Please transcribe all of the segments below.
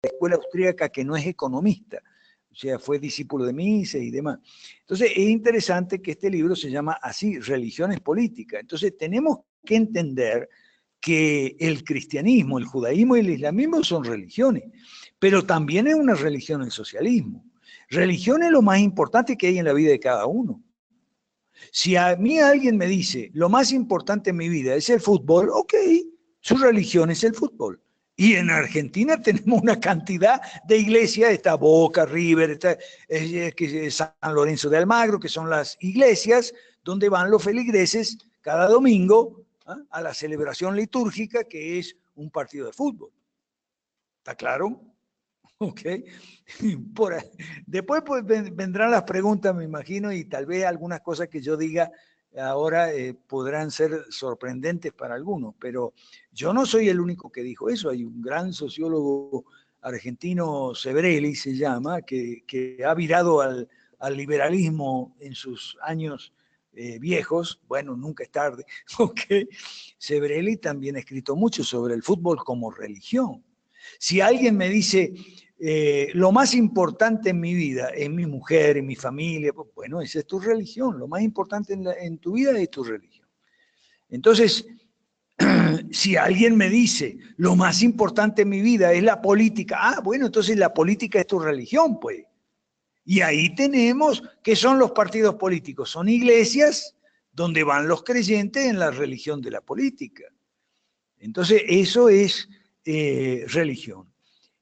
escuela austríaca que no es economista, o sea, fue discípulo de Mises y demás. Entonces, es interesante que este libro se llama así, Religiones Políticas. Entonces, tenemos que entender que el cristianismo, el judaísmo y el islamismo son religiones, pero también es una religión el socialismo. Religión es lo más importante que hay en la vida de cada uno. Si a mí alguien me dice, lo más importante en mi vida es el fútbol, ok, su religión es el fútbol. Y en Argentina tenemos una cantidad de iglesias, está Boca, River, está San Lorenzo de Almagro, que son las iglesias donde van los feligreses cada domingo a la celebración litúrgica, que es un partido de fútbol. ¿Está claro? Ok. Después pues, vendrán las preguntas, me imagino, y tal vez algunas cosas que yo diga ahora podrán ser sorprendentes para algunos, pero yo no soy el único que dijo eso. Hay un gran sociólogo argentino, Sebrelli se llama, que ha virado al liberalismo en sus años viejos. Bueno, nunca es tarde. Okay. Sebrelli también ha escrito mucho sobre el fútbol como religión. Si alguien me dice, lo más importante en mi vida es mi mujer, en mi familia, pues bueno, esa es tu religión. Lo más importante en tu vida es tu religión. Entonces, si alguien me dice, lo más importante en mi vida es la política, bueno, entonces la política es tu religión, pues. Y ahí tenemos, ¿qué son los partidos políticos? Son iglesias donde van los creyentes en la religión de la política. Entonces, eso es religión.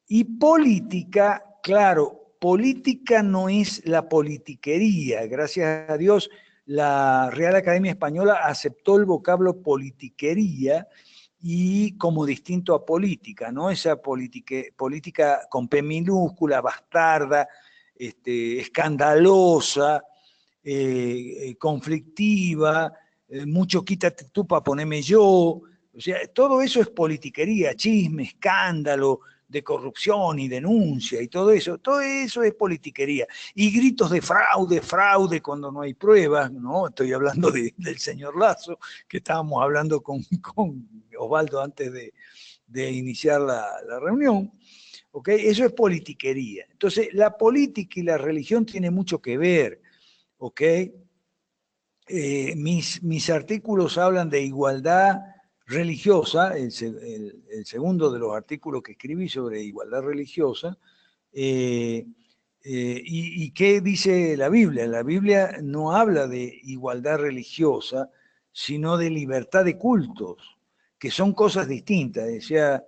Y política, claro, política no es la politiquería. Gracias a Dios, la Real Academia Española aceptó el vocablo politiquería y como distinto a política, ¿no? Esa política con P minúscula, bastarda, escandalosa, conflictiva, mucho quítate tú para ponerme yo. O sea, todo eso es politiquería, chisme, escándalo, de corrupción y denuncia y todo eso es politiquería. Y gritos de fraude, fraude cuando no hay pruebas, ¿no? Estoy hablando del señor Lasso, que estábamos hablando con Osvaldo antes de iniciar la reunión. ¿Ok? Eso es politiquería. Entonces, la política y la religión tienen mucho que ver. ¿Ok? Mis artículos hablan de igualdad religiosa, el segundo de los artículos que escribí sobre igualdad religiosa. ¿Y qué dice la Biblia? La Biblia no habla de igualdad religiosa, sino de libertad de cultos, que son cosas distintas, o sea,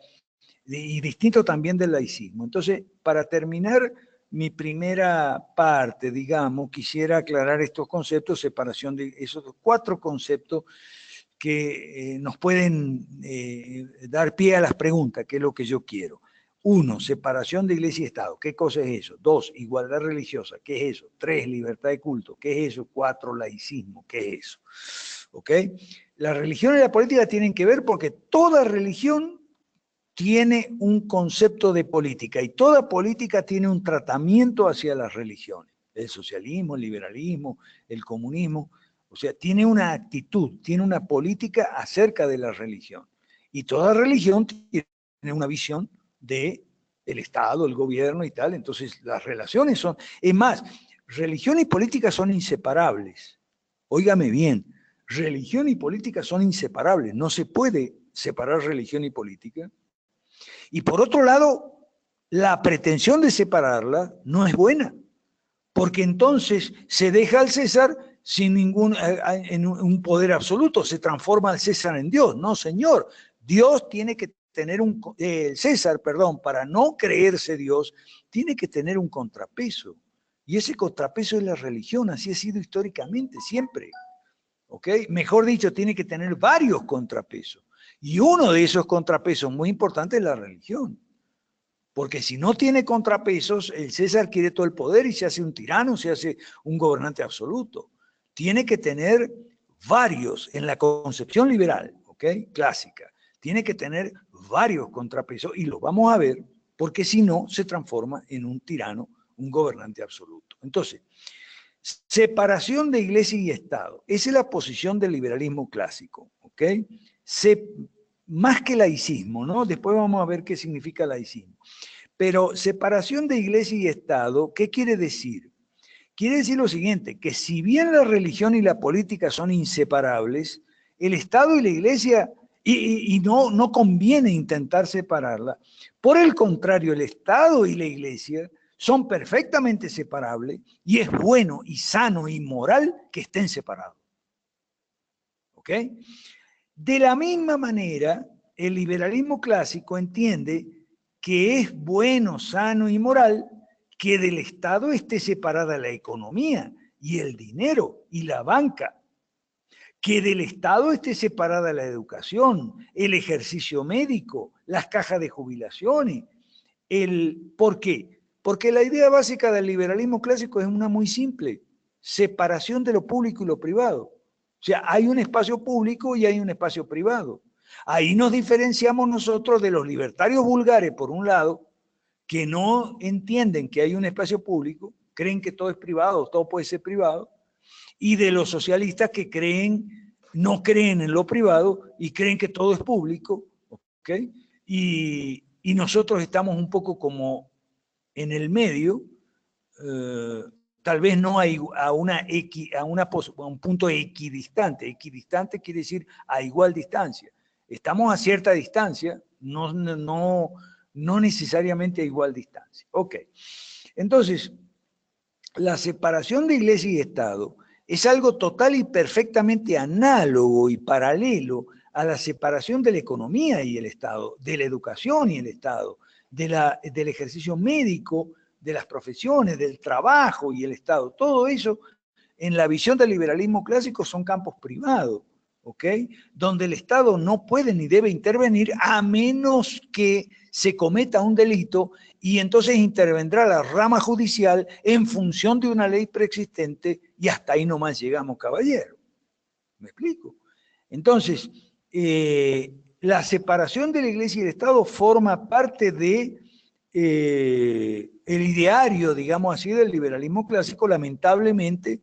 y distinto también del laicismo. Entonces, para terminar mi primera parte, digamos, quisiera aclarar estos conceptos, separación de esos 4 conceptos que nos pueden dar pie a las preguntas, que es lo que yo quiero. 1, separación de iglesia y Estado. ¿Qué cosa es eso? 2, igualdad religiosa. ¿Qué es eso? 3, libertad de culto. ¿Qué es eso? 4, laicismo. ¿Qué es eso? ¿Ok? La religión y la política tienen que ver porque toda religión tiene un concepto de política y toda política tiene un tratamiento hacia las religiones. El socialismo, el liberalismo, el comunismo. O sea, tiene una actitud, tiene una política acerca de la religión. Y toda religión tiene una visión del Estado, el gobierno y tal. Entonces, las relaciones son... Es más, religión y política son inseparables. Óigame bien, religión y política son inseparables. No se puede separar religión y política. Y por otro lado, la pretensión de separarla no es buena, porque entonces se deja al César sin en un poder absoluto, se transforma al César en Dios. No, señor, Dios tiene que tener César, perdón, para no creerse Dios, tiene que tener un contrapeso. Y ese contrapeso es la religión, así ha sido históricamente, siempre. ¿Ok? Mejor dicho, tiene que tener varios contrapesos. Y uno de esos contrapesos muy importantes es la religión. Porque si no tiene contrapesos, el César quiere todo el poder y se hace un tirano, se hace un gobernante absoluto. Tiene que tener varios, en la concepción liberal, ¿ok? Clásica. Tiene que tener varios contrapesos y lo vamos a ver, porque si no, se transforma en un tirano, un gobernante absoluto. Entonces, separación de iglesia y Estado. Esa es la posición del liberalismo clásico, ¿ok? Más que laicismo, ¿no? Después vamos a ver qué significa laicismo. Pero separación de iglesia y Estado, ¿qué quiere decir? Quiere decir lo siguiente, que si bien la religión y la política son inseparables, el Estado y la iglesia, y no conviene intentar separarla, por el contrario, el Estado y la iglesia son perfectamente separables y es bueno y sano y moral que estén separados. ¿Ok? De la misma manera, el liberalismo clásico entiende que es bueno, sano y moral que del Estado esté separada la economía y el dinero y la banca, que del Estado esté separada la educación, el ejercicio médico, las cajas de jubilaciones. ¿Por qué? Porque la idea básica del liberalismo clásico es una muy simple: separación de lo público y lo privado. O sea, hay un espacio público y hay un espacio privado. Ahí nos diferenciamos nosotros de los libertarios vulgares, por un lado, que no entienden que hay un espacio público, creen que todo es privado, todo puede ser privado, y de los socialistas que no creen en lo privado y creen que todo es público, ¿ok? Y nosotros estamos un poco como en el medio, tal vez no a un punto equidistante. Equidistante quiere decir a igual distancia. Estamos a cierta distancia, no necesariamente a igual distancia. Ok. Entonces, la separación de iglesia y Estado es algo total y perfectamente análogo y paralelo a la separación de la economía y el Estado, de la educación y el Estado, del ejercicio médico, de las profesiones, del trabajo y el Estado. Todo eso, en la visión del liberalismo clásico, son campos privados, ¿ok? Donde el Estado no puede ni debe intervenir a menos que se cometa un delito, y entonces intervendrá la rama judicial en función de una ley preexistente, y hasta ahí nomás llegamos, caballero. ¿Me explico? Entonces, la separación de la Iglesia y el Estado forma parte de el ideario, digamos así, del liberalismo clásico. Lamentablemente,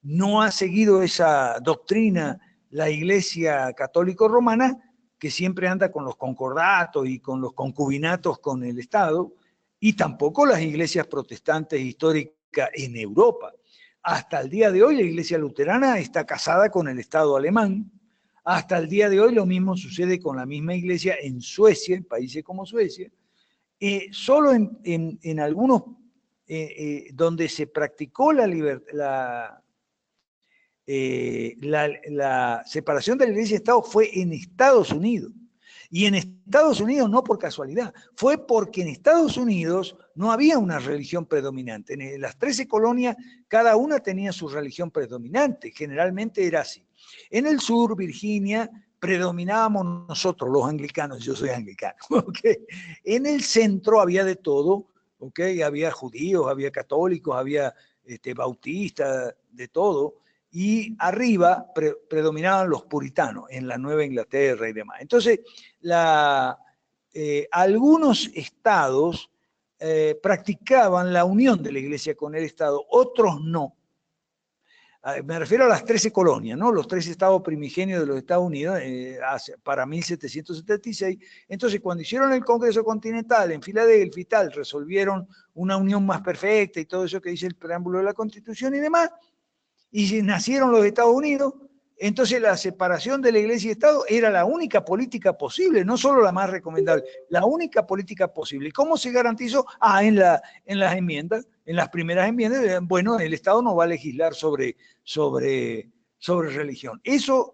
no ha seguido esa doctrina la Iglesia católico-romana, que siempre anda con los concordatos y con los concubinatos con el Estado, y tampoco las iglesias protestantes históricas en Europa. Hasta el día de hoy la iglesia luterana está casada con el Estado alemán. Hasta el día de hoy lo mismo sucede con la misma iglesia en Suecia, en países como Suecia. Solo en algunos donde se practicó la separación de la iglesia y Estado fue en Estados Unidos. Y en Estados Unidos no por casualidad, fue porque en Estados Unidos no había una religión predominante. En las 13 colonias, cada una tenía su religión predominante, generalmente era así. En el sur, Virginia, predominábamos nosotros, los anglicanos, yo soy anglicano, ¿okay? En el centro había de todo, ¿okay? Había judíos, había católicos, había bautistas, de todo. Y arriba predominaban los puritanos en la Nueva Inglaterra y demás. Entonces, algunos estados practicaban la unión de la iglesia con el Estado, otros no. Me refiero a las 13 colonias, ¿no? Los 13 estados primigenios de los Estados Unidos para 1776. Entonces, cuando hicieron el Congreso Continental en Filadelfia y tal, resolvieron una unión más perfecta y todo eso que dice el preámbulo de la Constitución y demás, y nacieron los Estados Unidos. Entonces la separación de la iglesia y Estado era la única política posible, no solo la más recomendable, la única política posible. ¿Y cómo se garantizó? En las enmiendas, en las primeras enmiendas, bueno, el Estado no va a legislar sobre religión. Eso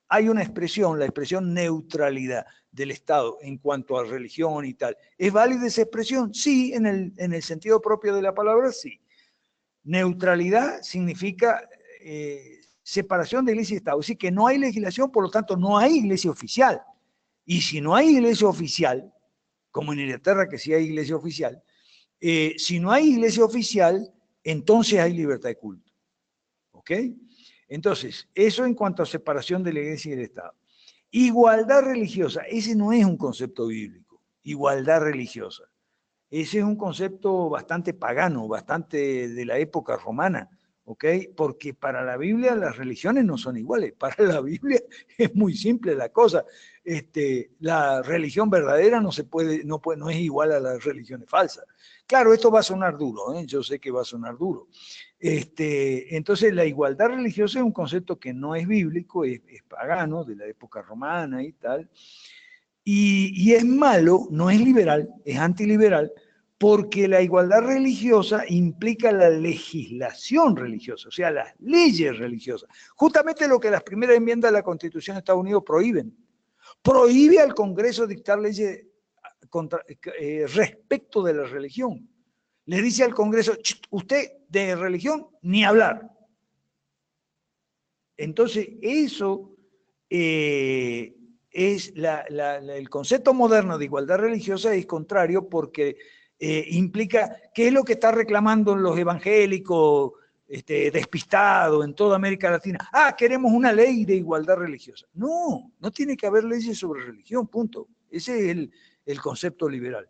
hay una expresión, la expresión neutralidad del Estado en cuanto a religión y tal. ¿Es válida esa expresión? Sí, en el sentido propio de la palabra, sí. Neutralidad significa separación de iglesia y Estado. Es decir, que no hay legislación, por lo tanto no hay iglesia oficial. Y si no hay iglesia oficial, como en Inglaterra que sí hay iglesia oficial, si no hay iglesia oficial, entonces hay libertad de culto. ¿Ok? Entonces, eso en cuanto a separación de la iglesia y del Estado. Igualdad religiosa, ese no es un concepto bíblico, igualdad religiosa. Ese es un concepto bastante pagano, bastante de la época romana, ¿ok? Porque para la Biblia las religiones no son iguales. Para la Biblia es muy simple la cosa. La religión verdadera no es igual a las religiones falsas. Claro, esto va a sonar duro, ¿eh? Yo sé que va a sonar duro. Entonces, la igualdad religiosa es un concepto que no es bíblico, es pagano, de la época romana y tal, y es malo, no es liberal, es antiliberal, porque la igualdad religiosa implica la legislación religiosa, o sea, las leyes religiosas. Justamente lo que las primeras enmiendas de la Constitución de Estados Unidos prohíben. Prohíbe al Congreso dictar leyes respecto de la religión. Le dice al Congreso, usted de religión ni hablar. Entonces, eso es el concepto moderno de igualdad religiosa es contrario porque implica qué es lo que está reclamando los evangélicos despistados en toda América Latina. Ah, queremos una ley de igualdad religiosa. No, no tiene que haber leyes sobre religión, punto. Ese es el concepto liberal.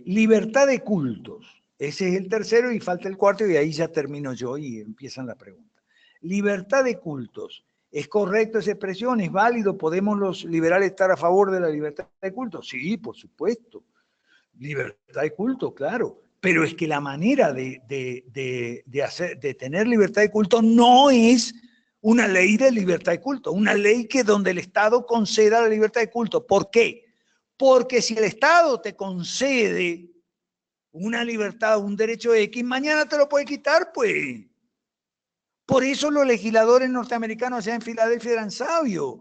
Libertad de cultos. Ese es el tercero y falta el cuarto y ahí ya termino yo y empiezan las preguntas. Libertad de cultos. ¿Es correcto esa expresión? ¿Es válido? ¿Podemos los liberales estar a favor de la libertad de cultos? Sí, por supuesto. Libertad de culto, claro. Pero es que la manera de tener libertad de culto no es una ley de libertad de culto, una ley que donde el Estado conceda la libertad de culto. ¿Por qué? Porque si el Estado te concede una libertad, un derecho X, mañana te lo puede quitar, pues. Por eso los legisladores norteamericanos allá en Filadelfia eran sabios.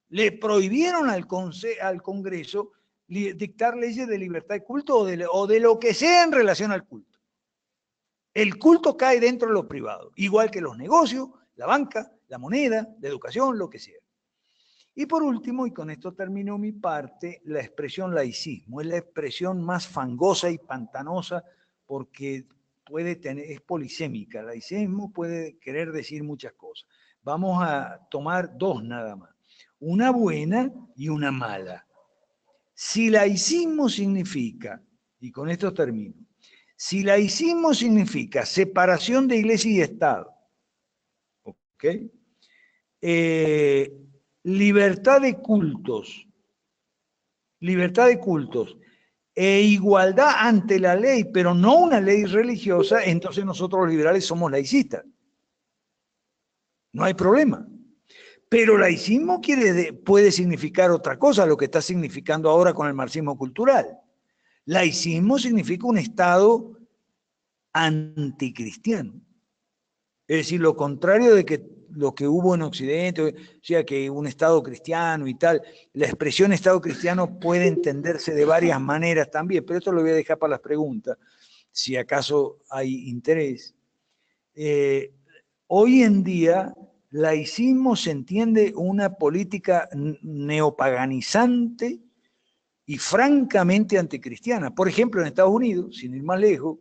Le prohibieron al Congreso dictar leyes de libertad de culto o de lo que sea en relación al culto. El culto cae dentro de lo privado, igual que los negocios, la banca, la moneda, la educación, lo que sea. Y por último, y con esto termino mi parte, la expresión laicismo. Es la expresión más fangosa y pantanosa porque es polisémica. Laicismo puede querer decir muchas cosas. Vamos a tomar dos nada más. Una buena y una mala. Si laicismo significa, y con esto termino, si laicismo significa separación de iglesia y Estado, ¿ok? Libertad de cultos e igualdad ante la ley, pero no una ley religiosa, entonces nosotros los liberales somos laicistas. No hay problema. Pero laicismo puede significar otra cosa, lo que está significando ahora con el marxismo cultural. Laicismo significa un Estado anticristiano. Es decir, lo contrario de que lo que hubo en Occidente, o sea, que un Estado cristiano y tal, la expresión Estado cristiano puede entenderse de varias maneras también, pero esto lo voy a dejar para las preguntas, si acaso hay interés. Hoy en día, laicismo se entiende una política neopaganizante y francamente anticristiana. Por ejemplo, en Estados Unidos, sin ir más lejos,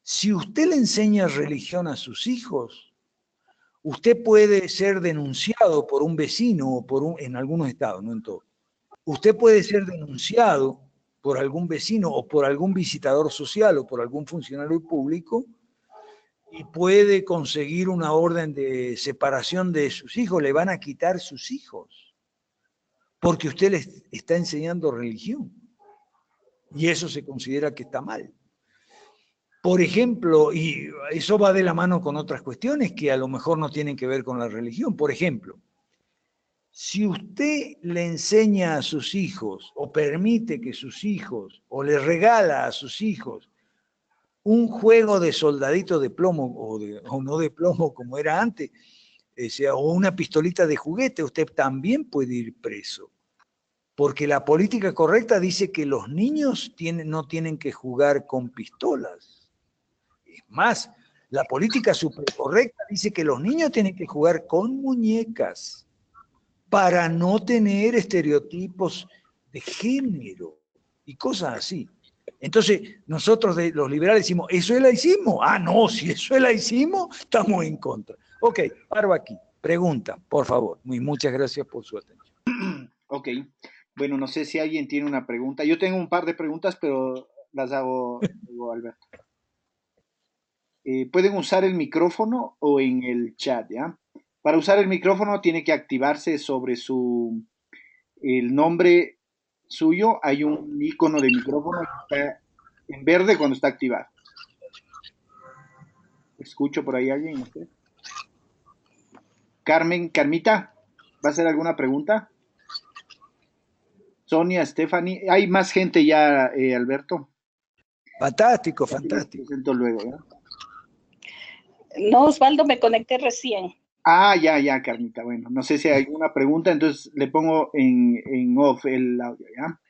si usted le enseña religión a sus hijos, usted puede ser denunciado por un vecino o en algunos estados, no en todos. Usted puede ser denunciado por algún vecino o por algún visitador social o por algún funcionario público y puede conseguir una orden de separación de sus hijos. Le van a quitar sus hijos porque usted les está enseñando religión y eso se considera que está mal. Por ejemplo, y eso va de la mano con otras cuestiones que a lo mejor no tienen que ver con la religión. Por ejemplo, si usted le enseña a sus hijos o permite que sus hijos o le regala a sus hijos un juego de soldaditos de plomo o no de plomo como era antes, o una pistolita de juguete, usted también puede ir preso. Porque la política correcta dice que los niños no tienen que jugar con pistolas. Es más, la política supercorrecta dice que los niños tienen que jugar con muñecas para no tener estereotipos de género y cosas así. Entonces, nosotros los liberales decimos, ¿eso es laicismo? Ah, no, si eso es laicismo, estamos en contra. Ok, paro aquí. Pregunta, por favor. Muchas gracias por su atención. Ok, bueno, no sé si alguien tiene una pregunta. Yo tengo un par de preguntas, pero las hago Alberto. Pueden usar el micrófono o en el chat, ¿ya? Para usar el micrófono tiene que activarse sobre el nombre suyo. Hay un icono de micrófono que está en verde cuando está activado. Escucho por ahí a alguien, no sé. Carmen, Carmita, ¿va a hacer alguna pregunta? Sonia, Stephanie, hay más gente ya, Alberto. Fantástico, Así les fantástico. presento luego, ¿ya? No, Osvaldo, me conecté recién. Ah, ya, Carmita. Bueno, no sé si hay alguna pregunta, entonces le pongo en off el audio, ¿ya?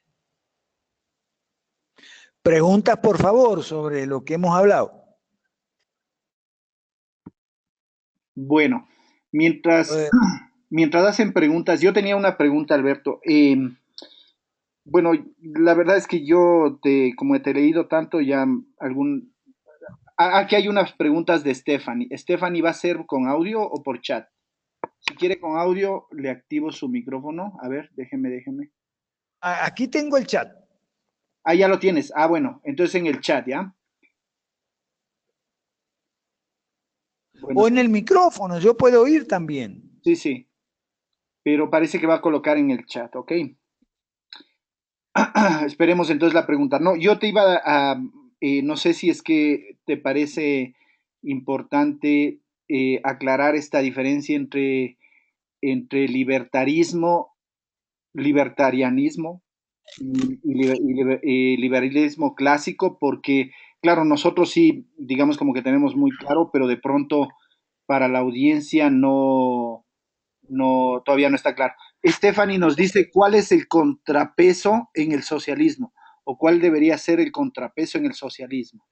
Preguntas, por favor, sobre lo que hemos hablado. Bueno, mientras, Eh, mientras hacen preguntas, yo tenía una pregunta, Alberto. Bueno, la verdad es que como te he leído tanto, ya aquí hay unas preguntas de Stephanie. ¿Stephanie va a ser con audio o por chat? Si quiere con audio, le activo su micrófono. A ver, déjeme. Aquí tengo el chat. Ah, ya lo tienes. Ah, bueno, entonces en el chat, ¿ya? Bueno, O en el micrófono, yo puedo oír también. sí, pero parece que va a colocar en el chat, ¿ok? Esperemos entonces la pregunta. No, yo te iba no sé si es que te parece importante aclarar esta diferencia entre libertarianismo y liberalismo clásico, porque, claro, nosotros sí, digamos como que tenemos muy claro, pero de pronto para la audiencia todavía no está claro. Stephanie nos dice cuál es el contrapeso en el socialismo o cuál debería ser el contrapeso en el socialismo.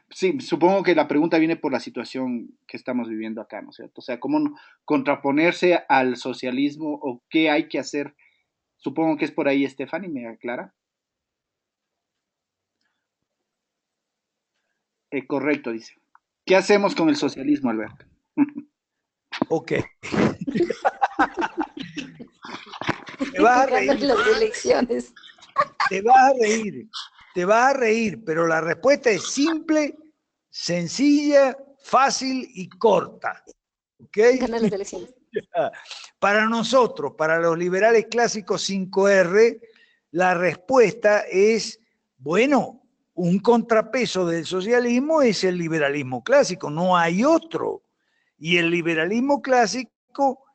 Sí, supongo que la pregunta viene por la situación que estamos viviendo acá, ¿no es cierto? O sea, cómo contraponerse al socialismo o qué hay que hacer. Supongo que es por ahí, Stephanie, ¿me aclara? Correcto, dice. ¿Qué hacemos con el socialismo, Alberto? Ok. Te vas a reír. Las elecciones. Te vas a reír. Te vas a reír, pero la respuesta es simple, sencilla, fácil y corta. ¿Ok? Ganar las elecciones. Para nosotros, para los liberales clásicos 5R, la respuesta es, bueno, un contrapeso del socialismo es el liberalismo clásico, no hay otro. Y el liberalismo clásico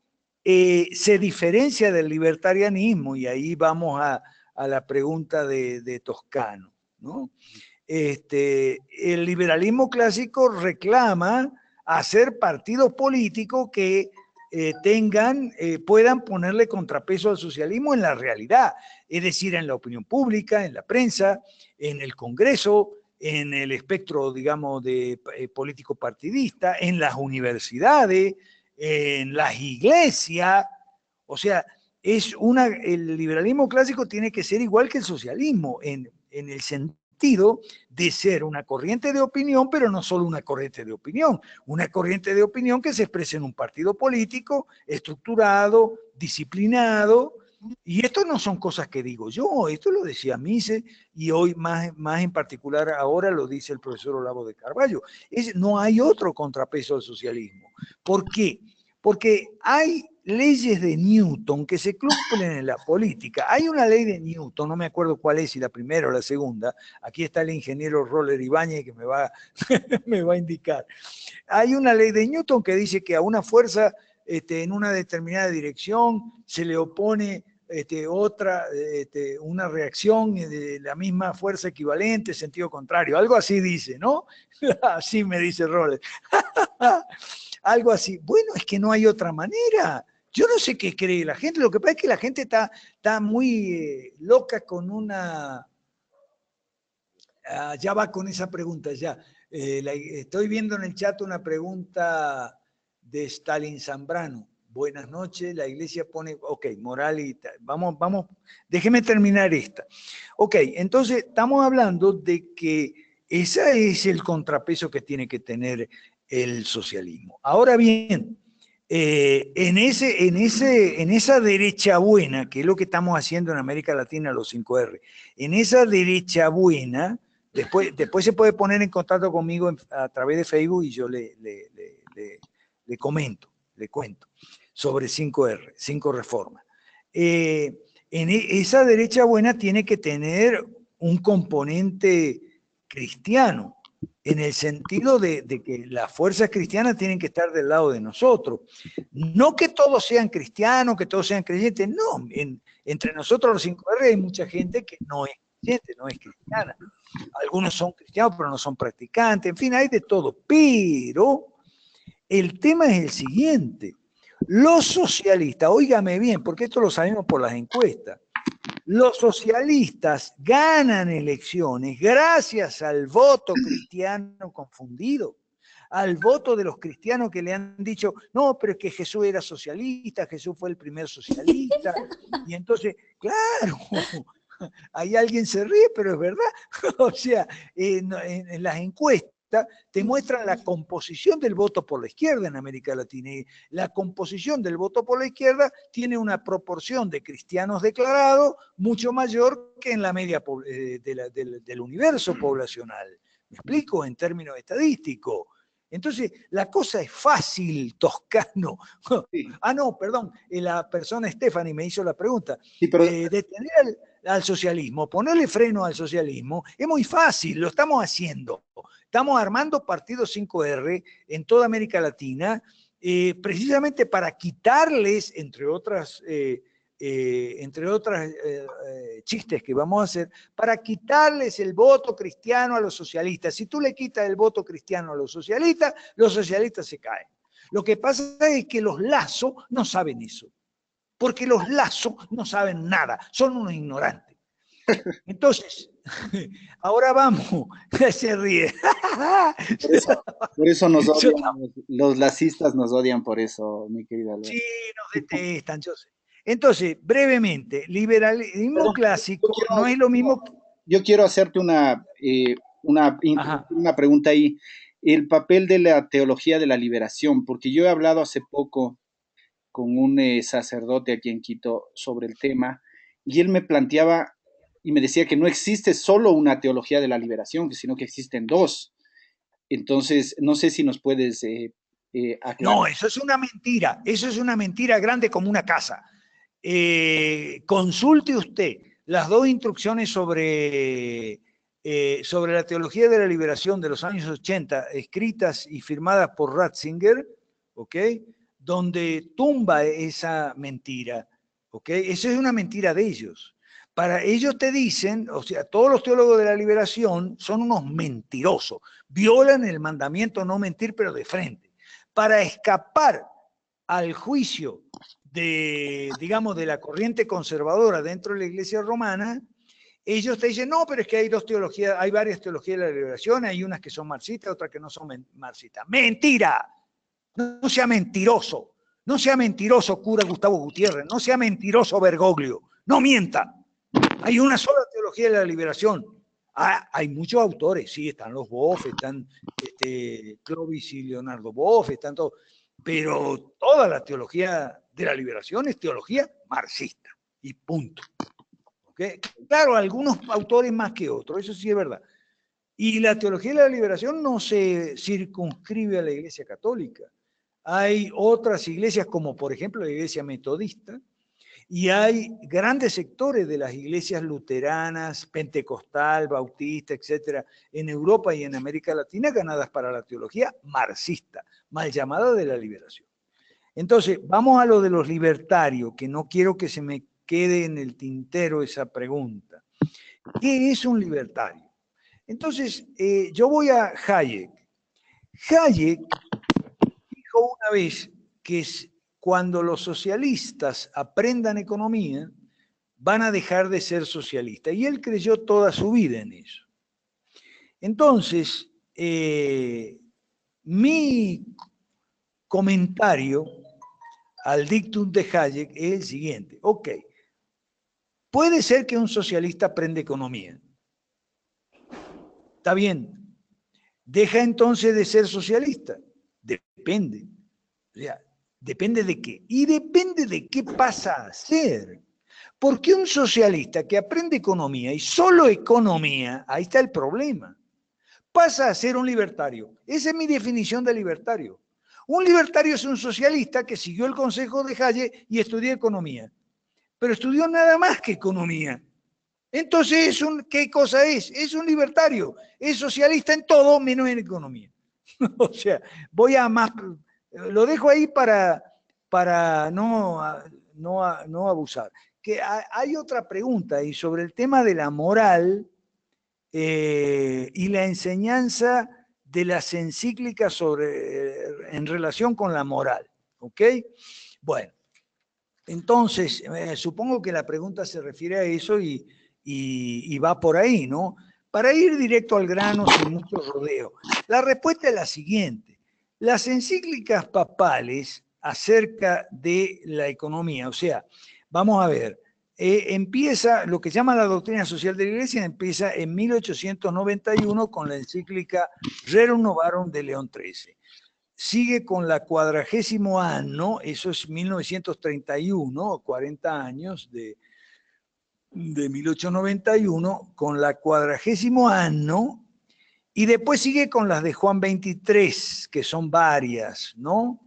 se diferencia del libertarianismo, y ahí vamos a la pregunta de Toscano, ¿no? El liberalismo clásico reclama hacer partidos políticos que puedan ponerle contrapeso al socialismo en la realidad, es decir, en la opinión pública, en la prensa, en el Congreso, en el espectro, digamos, de político partidista, en las universidades, en las iglesias. O sea, el liberalismo clásico tiene que ser igual que el socialismo en el sentido de ser una corriente de opinión, pero no solo una corriente de opinión, una corriente de opinión que se expresa en un partido político estructurado, disciplinado. Y esto no son cosas que digo yo, esto lo decía Mises y hoy más en particular ahora lo dice el profesor Olavo de Carvalho. No hay otro contrapeso al socialismo. ¿Por qué? Porque hay leyes de Newton que se cumplen en la política. Hay una ley de Newton, no me acuerdo cuál es, si la primera o la segunda. Aquí está el ingeniero Roller Ibáñez que me va a indicar. Hay una ley de Newton que dice que a una fuerza en una determinada dirección se le opone una reacción de la misma fuerza equivalente, sentido contrario. Algo así dice, ¿no? Así me dice Roller. Algo así. Bueno, es que no hay otra manera. Yo no sé qué cree la gente, lo que pasa es que la gente está muy loca con una... ya va con esa pregunta, ya. Estoy viendo en el chat una pregunta de Stalin Zambrano. Buenas noches, la iglesia pone, ok, moral y tal. Vamos, déjeme terminar esta. Ok, entonces estamos hablando de que ese es el contrapeso que tiene que tener el socialismo. Ahora bien, en esa derecha buena, que es lo que estamos haciendo en América Latina, los 5R, en esa derecha buena, después se puede poner en contacto conmigo a través de Facebook y yo le le cuento, sobre 5R, 5 reformas. Esa derecha buena tiene que tener un componente cristiano, en el sentido de que las fuerzas cristianas tienen que estar del lado de nosotros. No que todos sean cristianos, que todos sean creyentes, no. Entre nosotros los 5R hay mucha gente que no es creyente, no es cristiana. Algunos son cristianos, pero no son practicantes, en fin, hay de todo. Pero el tema es el siguiente. Los socialistas, óigame bien, porque esto lo sabemos por las encuestas, los socialistas ganan elecciones gracias al voto cristiano confundido, al voto de los cristianos que le han dicho, no, pero es que Jesús era socialista, Jesús fue el primer socialista, y entonces, claro, ahí alguien se ríe, pero es verdad, o sea, en las encuestas te muestran la composición del voto por la izquierda en América Latina. Y la composición del voto por la izquierda tiene una proporción de cristianos declarados mucho mayor que en la media del universo poblacional. ¿Me explico? En términos estadísticos. Entonces, la cosa es fácil, Toscano. Sí. No, perdón, la persona Stephanie me hizo la pregunta. Sí, pero... detener al socialismo, ponerle freno al socialismo, es muy fácil, lo estamos haciendo. Estamos armando partidos 5R en toda América Latina, precisamente para quitarles, entre otras chistes que vamos a hacer, para quitarles el voto cristiano a los socialistas. Si tú le quitas el voto cristiano a los socialistas se caen. Lo que pasa es que los Lazo no saben eso, porque los Lazo no saben nada, son unos ignorantes. Entonces, ahora vamos, se ríe. Por eso nos odian, los lacistas nos odian por eso, mi querida Alberto. Sí, nos detestan, yo sé. Entonces, brevemente, liberalismo clásico no es lo mismo. Yo quiero hacerte una pregunta ahí. El papel de la teología de la liberación, porque yo he hablado hace poco con un sacerdote aquí en Quito sobre el tema, y él me planteaba y me decía que no existe solo una teología de la liberación, sino que existen dos. Entonces, no sé si nos puedes aclarar. No, eso es una mentira grande como una casa. Consulte usted las dos instrucciones sobre la teología de la liberación de los años 80, escritas y firmadas por Ratzinger, ¿ok? Donde tumba esa mentira, ¿ok? Esa es una mentira de ellos. Para ellos te dicen, o sea, todos los teólogos de la liberación son unos mentirosos, violan el mandamiento no mentir, pero de frente. Para escapar al juicio digamos, de la corriente conservadora dentro de la Iglesia romana, ellos te dicen, no, pero es que hay dos teologías, hay varias teologías de la liberación, hay unas que son marxistas, otras que no son marxistas. ¡Mentira! No sea mentiroso, no sea mentiroso, cura Gustavo Gutiérrez, no sea mentiroso, Bergoglio, no mienta. Hay una sola teología de la liberación. Hay muchos autores, sí, están los Boff, están Clovis y Leonardo Boff, están todos, pero toda la teología de la liberación es teología marxista, y punto. ¿Okay? Claro, algunos autores más que otros, eso sí es verdad. Y la teología de la liberación no se circunscribe a la Iglesia Católica. Hay otras iglesias, como por ejemplo la Iglesia Metodista, y hay grandes sectores de las iglesias luteranas, pentecostal, bautista, etcétera, en Europa y en América Latina, ganadas para la teología marxista, mal llamada de la liberación. Entonces, vamos a lo de los libertarios, que no quiero que se me quede en el tintero esa pregunta. ¿Qué es un libertario? Entonces, yo voy a Hayek. Hayek dijo una vez que cuando los socialistas aprendan economía, van a dejar de ser socialistas. Y él creyó toda su vida en eso. Entonces, mi comentario al dictum de Hayek es el siguiente. Ok, puede ser que un socialista aprenda economía. Está bien. ¿Deja entonces de ser socialista? Depende. O sea, ¿depende de qué? Y depende de qué pasa a ser. Porque un socialista que aprende economía y solo economía, ahí está el problema, pasa a ser un libertario. Esa es mi definición de libertario. Un libertario es un socialista que siguió el consejo de Hayek y estudió economía, pero estudió nada más que economía. Entonces, ¿qué cosa es? Es un libertario, es socialista en todo menos en economía. O sea, voy a más, lo dejo ahí para no abusar. Que hay otra pregunta y sobre el tema de la moral y la enseñanza de las encíclicas en relación con la moral. ¿Ok? Bueno, entonces, supongo que la pregunta se refiere a eso y va por ahí, ¿no? Para ir directo al grano sin mucho rodeo. La respuesta es la siguiente. Las encíclicas papales acerca de la economía, o sea, vamos a ver, empieza, lo que llama la doctrina social de la Iglesia, empieza en 1891 con la encíclica Rerum Novarum de León XIII. Sigue con la 40º año, eso es 1931, 40 años de 1891, con la 40º año, y después sigue con las de Juan 23, que son varias, ¿no?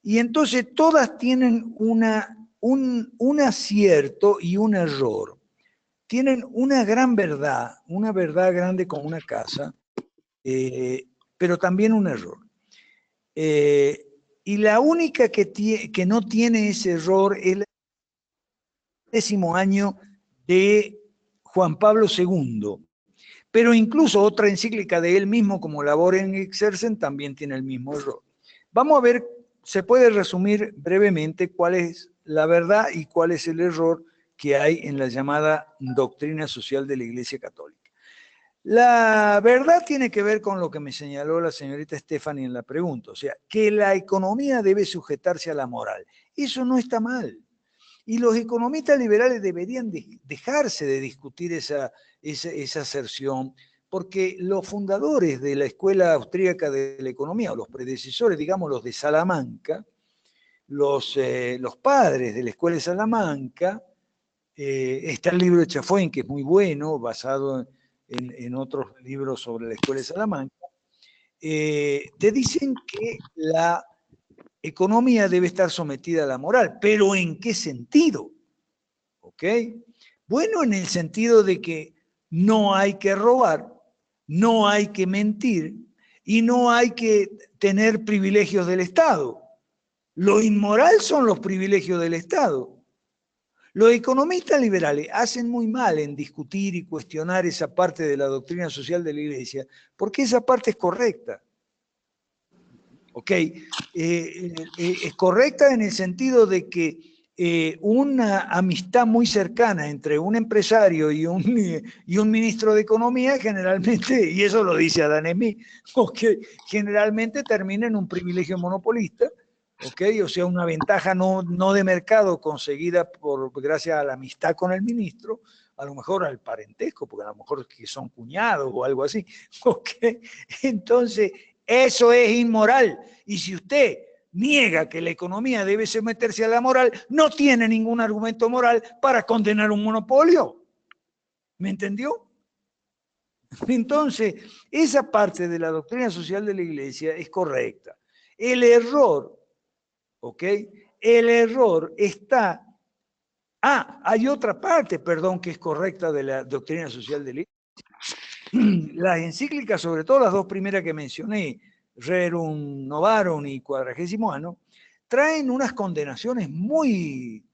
Y entonces todas tienen un acierto y un error. Tienen una gran verdad, una verdad grande como una casa, pero también un error. Y la única que no tiene ese error es el 10º año de Juan Pablo II. Pero incluso otra encíclica de él mismo, como Laborem Exercens, también tiene el mismo error. Vamos a ver, se puede resumir brevemente cuál es la verdad y cuál es el error que hay en la llamada doctrina social de la Iglesia Católica. La verdad tiene que ver con lo que me señaló la señorita Stephanie en la pregunta, o sea, que la economía debe sujetarse a la moral. Eso no está mal. Y los economistas liberales deberían dejarse de discutir esa aserción, porque los fundadores de la escuela austríaca de la economía, o los predecesores, digamos, los de Salamanca, los padres de la escuela de Salamanca, está el libro de Chaffoin, que es muy bueno, basado en otros libros sobre la escuela de Salamanca, te dicen que la economía debe estar sometida a la moral, pero ¿en qué sentido? ¿Ok? Bueno, en el sentido de que no hay que robar, no hay que mentir y no hay que tener privilegios del Estado. Lo inmoral son los privilegios del Estado. Los economistas liberales hacen muy mal en discutir y cuestionar esa parte de la doctrina social de la Iglesia, porque esa parte es correcta. ¿Ok? Es correcta en el sentido de que una amistad muy cercana entre un empresario y un ministro de Economía generalmente, y eso lo dice Adam Smith, okay, generalmente termina en un privilegio monopolista, okay, o sea, una ventaja no de mercado conseguida gracias a la amistad con el ministro, a lo mejor al parentesco, porque a lo mejor que son cuñados o algo así, okay. Entonces, eso es inmoral. Y si usted niega que la economía debe someterse a la moral, no tiene ningún argumento moral para condenar un monopolio. ¿Me entendió? Entonces, esa parte de la doctrina social de la Iglesia es correcta. El error, ¿ok? El error está... hay otra parte, perdón, que es correcta de la doctrina social de la Iglesia. Las encíclicas, sobre todo las dos primeras que mencioné, Rerum Novarum y 40º año, traen unas condenaciones muy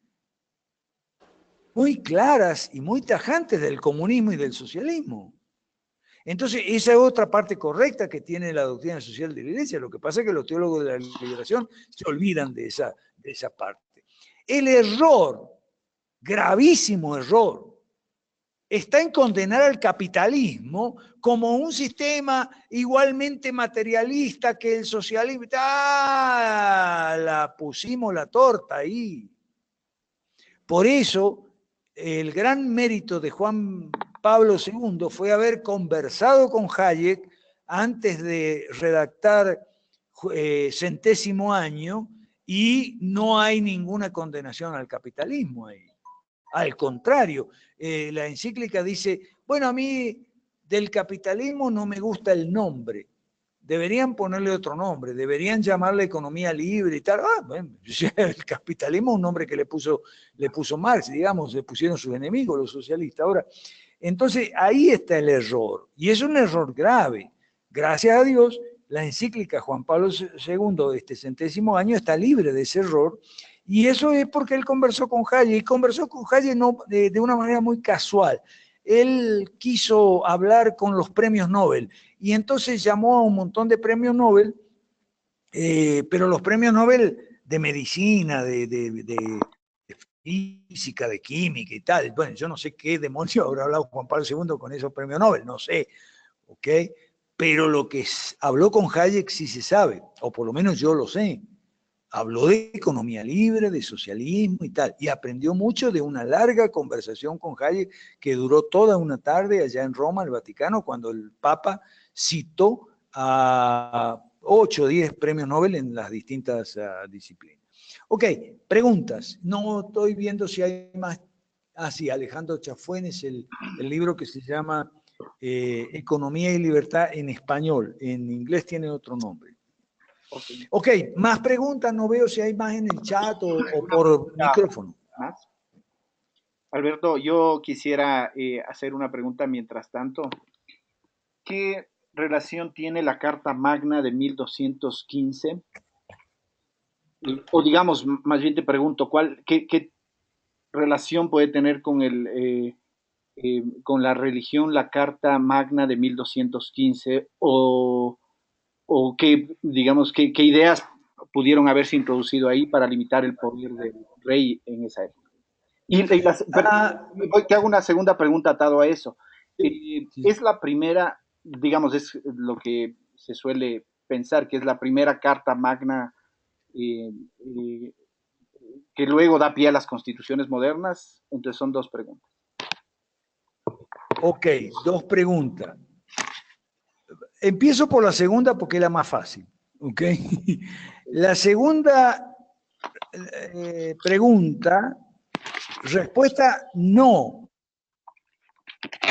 claras y muy tajantes del comunismo y del socialismo. Entonces, esa es otra parte correcta que tiene la doctrina social de la Iglesia. Lo que pasa es que los teólogos de la liberación se olvidan de esa parte. El error, gravísimo error, está en condenar al capitalismo como un sistema igualmente materialista que el socialismo. La pusimos la torta ahí. Por eso, el gran mérito de Juan Pablo II fue haber conversado con Hayek antes de redactar Centésimo Año, y no hay ninguna condenación al capitalismo ahí. Al contrario, la encíclica dice, bueno, a mí del capitalismo no me gusta el nombre, deberían ponerle otro nombre, deberían llamarle economía libre y tal. Bueno, el capitalismo es un nombre que le puso Marx, digamos, le pusieron sus enemigos, los socialistas. Ahora, entonces ahí está el error, y es un error grave. Gracias a Dios, la encíclica Juan Pablo II de este 100º año está libre de ese error, y eso es porque él conversó con Hayek, y conversó con Hayek no, de una manera muy casual. Él quiso hablar con los premios Nobel, y entonces llamó a un montón de premios Nobel, pero los premios Nobel de medicina, de física, de química y tal. Bueno, yo no sé qué demonio habrá hablado Juan Pablo II con esos premios Nobel, no sé, ¿ok? Pero lo que habló con Hayek sí se sabe, o por lo menos yo lo sé. Habló de economía libre, de socialismo y tal, y aprendió mucho de una larga conversación con Hayek que duró toda una tarde allá en Roma, el Vaticano, cuando el Papa citó a 8 o 10 premios Nobel en las distintas disciplinas. Ok, preguntas. No estoy viendo si hay más. Ah, sí, Alejandro Chafuenes, el libro que se llama Economía y Libertad en español. En inglés tiene otro nombre. Ok, más preguntas, no veo si hay más en el chat o por micrófono. ¿Más? Alberto, yo quisiera hacer una pregunta mientras tanto. ¿Qué relación tiene la Carta Magna de 1215? O digamos, más bien te pregunto, qué relación puede tener con la religión la Carta Magna de 1215? O qué, digamos, qué ideas pudieron haberse introducido ahí para limitar el poder del rey en esa época. Te hago una segunda pregunta atado a eso. Es la primera, digamos, es lo que se suele pensar que es la primera Carta Magna eh, eh, que luego da pie a las constituciones modernas. Entonces son dos preguntas. Ok, dos preguntas. Empiezo por la segunda porque es la más fácil. Ok. La segunda pregunta, respuesta no.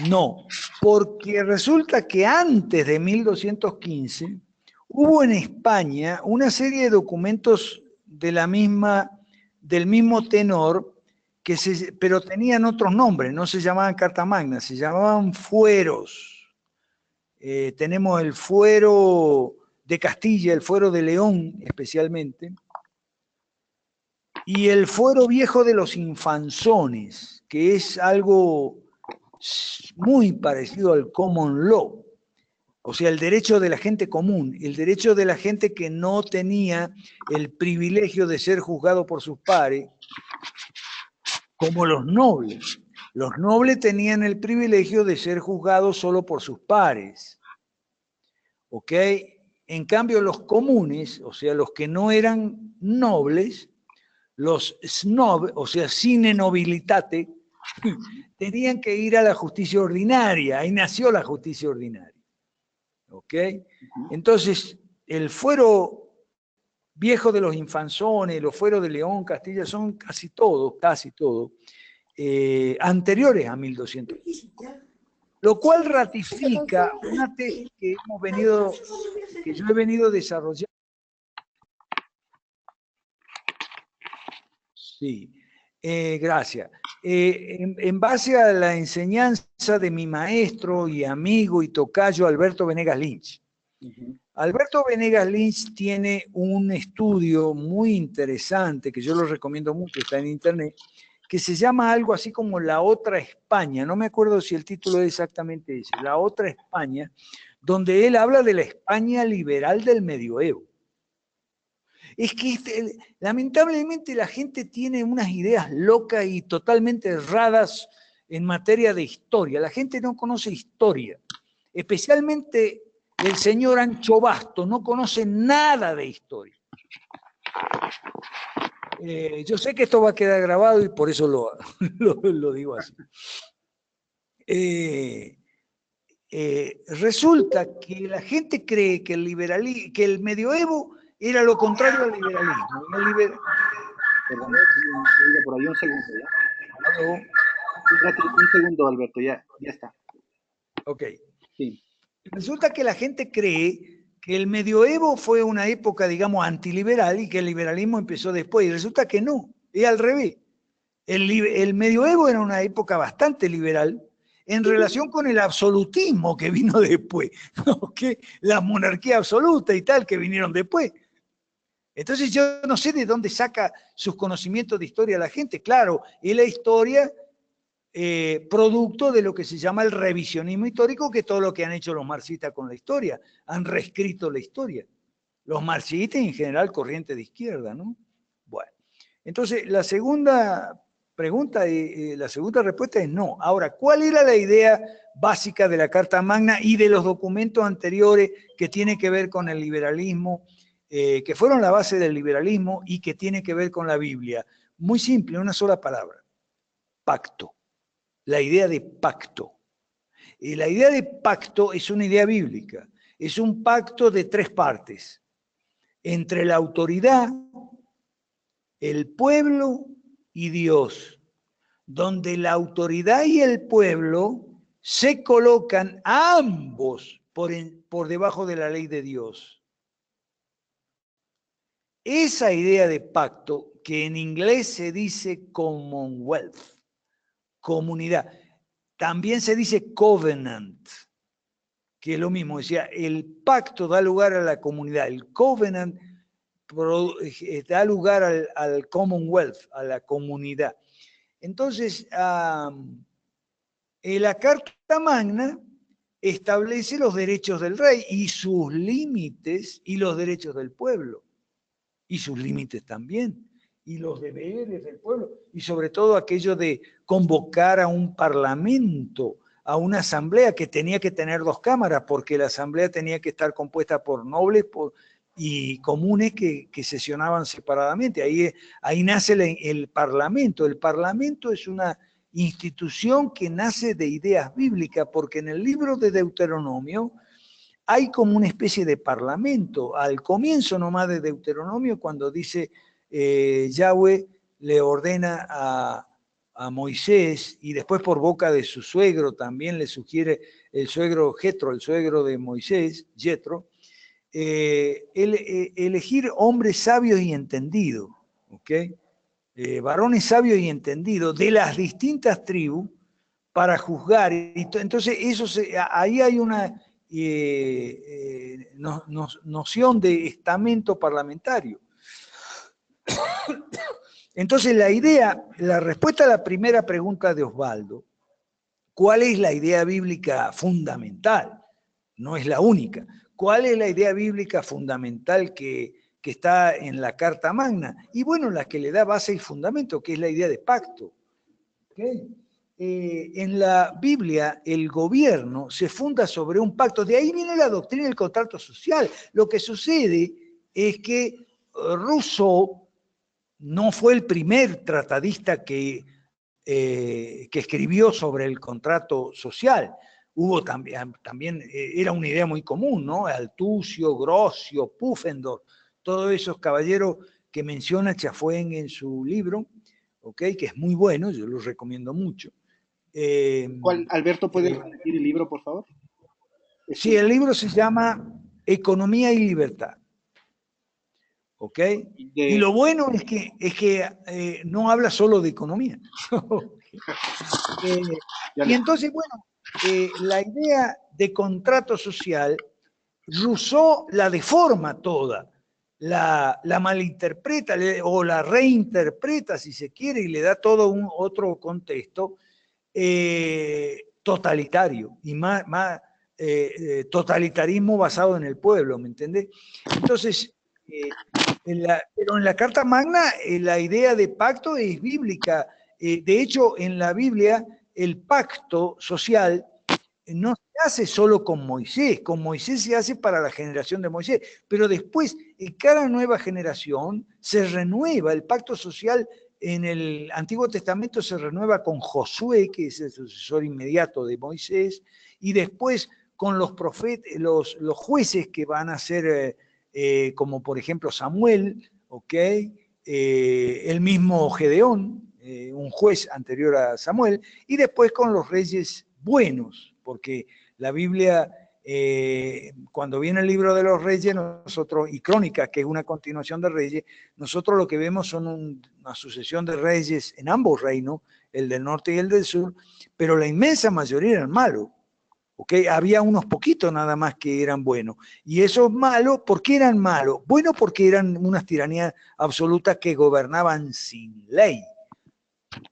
No, porque resulta que antes de 1215 hubo en España una serie de documentos de del mismo tenor, pero tenían otros nombres, no se llamaban Carta Magna, se llamaban fueros. Tenemos el fuero de Castilla, el fuero de León especialmente, y el fuero viejo de los infanzones, que es algo muy parecido al common law, o sea, el derecho de la gente común, el derecho de la gente que no tenía el privilegio de ser juzgado por sus pares, como los nobles. Los nobles tenían el privilegio de ser juzgados solo por sus pares. ¿Ok? En cambio, los comunes, o sea, los que no eran nobles, los snob, o sea, sine nobilitate, tenían que ir a la justicia ordinaria. Ahí nació la justicia ordinaria. ¿Ok? Entonces, el fuero viejo de los infanzones, los fueros de León, Castilla, son casi todos, anteriores a 1200. Lo cual ratifica una tesis que yo he venido desarrollando. Sí, gracias. En base a la enseñanza de mi maestro y amigo y tocayo Alberto Venegas Lynch. Alberto Venegas Lynch tiene un estudio muy interesante, que yo lo recomiendo mucho, está en internet, que se llama algo así como La Otra España. No me acuerdo si el título es exactamente ese, La Otra España, donde él habla de la España liberal del medioevo. Es que lamentablemente la gente tiene unas ideas locas y totalmente erradas en materia de historia. La gente no conoce historia, especialmente el señor Ancho Basto, no conoce nada de historia. Yo sé que esto va a quedar grabado y por eso lo digo así. Resulta que la gente cree que el medioevo era lo contrario al liberalismo. Perdón, por ahí un segundo, ¿ya? ¿Aló? Un segundo, Alberto, ya está. Ok. Sí. Resulta que la gente cree que el medioevo fue una época, digamos, antiliberal y que el liberalismo empezó después. Y resulta que no, es al revés. El medioevo era una época bastante liberal en relación con el absolutismo que vino después, ¿no? Que la monarquía absoluta y tal que vinieron después. Entonces yo no sé de dónde saca sus conocimientos de historia la gente. Claro, es la historia producto de lo que se llama el revisionismo histórico, que es todo lo que han hecho los marxistas con la historia. Han reescrito la historia. Los marxistas en general corriente de izquierda, ¿no? Bueno, entonces la segunda pregunta, la segunda respuesta es no. Ahora, ¿cuál era la idea básica de la Carta Magna y de los documentos anteriores que tiene que ver con el liberalismo, que fueron la base del liberalismo y que tiene que ver con la Biblia? Muy simple, una sola palabra: pacto. La idea de pacto. Y la idea de pacto es una idea bíblica. Es un pacto de tres partes: entre la autoridad, el pueblo y Dios, donde la autoridad y el pueblo se colocan ambos por debajo de la ley de Dios. Esa idea de pacto, que en inglés se dice commonwealth, comunidad, también se dice covenant, que es lo mismo, decía, el pacto da lugar a la comunidad, el covenant da lugar al commonwealth, a la comunidad. Entonces, la Carta Magna establece los derechos del rey y sus límites, y los derechos del pueblo, y sus límites también, y los deberes del pueblo, y sobre todo aquello de convocar a un parlamento, a una asamblea que tenía que tener dos cámaras, porque la asamblea tenía que estar compuesta por nobles y comunes que sesionaban separadamente. Ahí nace el parlamento. El parlamento es una institución que nace de ideas bíblicas, porque en el libro de Deuteronomio hay como una especie de parlamento. Al comienzo nomás de Deuteronomio, cuando dice Yahweh le ordena a Moisés, y después por boca de su suegro también le sugiere el suegro Jetro, el suegro de Moisés, Jetro, elegir hombres sabios y entendidos, ¿ok? Varones sabios y entendidos de las distintas tribus para juzgar. Entonces ahí hay una noción de estamento parlamentario. Entonces la respuesta a la primera pregunta de Osvaldo, ¿cuál es la idea bíblica fundamental? No es la única. ¿Cuál es la idea bíblica fundamental que está en la Carta Magna? Y bueno, la que le da base y fundamento, que es la idea de pacto. ¿Okay? En la Biblia el gobierno se funda sobre un pacto. De ahí viene la doctrina del contrato social. Lo que sucede es que Rousseau no fue el primer tratadista que escribió sobre el contrato social. Hubo también era una idea muy común, ¿no? Altucio, Grocio, Pufendorf, todos esos caballeros que menciona Chafuen en su libro, ¿okay? Que es muy bueno, yo lo recomiendo mucho. Alberto, ¿puedes repetir el libro, por favor? Sí, el libro se llama Economía y Libertad. ¿Ok? Y lo bueno es que no habla solo de economía. Y entonces, bueno, la idea de contrato social, Rousseau la deforma toda, la malinterpreta o la reinterpreta, si se quiere, y le da todo un otro contexto totalitario, y más totalitarismo basado en el pueblo, ¿me entendés? Entonces, pero en la Carta Magna la idea de pacto es bíblica. De hecho, en la Biblia el pacto social no se hace solo con Moisés se hace para la generación de Moisés, pero después en cada nueva generación se renueva. El pacto social en el Antiguo Testamento se renueva con Josué, que es el sucesor inmediato de Moisés, y después con los profetas, los jueces que van a ser como por ejemplo Samuel, ¿okay? El mismo Gedeón, un juez anterior a Samuel, y después con los reyes buenos, porque la Biblia cuando viene el libro de los Reyes, nosotros, y Crónicas, que es una continuación de Reyes, nosotros lo que vemos son una sucesión de reyes en ambos reinos, el del norte y el del sur, pero la inmensa mayoría eran malos. ¿Okay? Había unos poquitos nada más que eran buenos. Y esos malos, ¿por qué eran malos? Bueno, porque eran unas tiranías absolutas que gobernaban sin ley.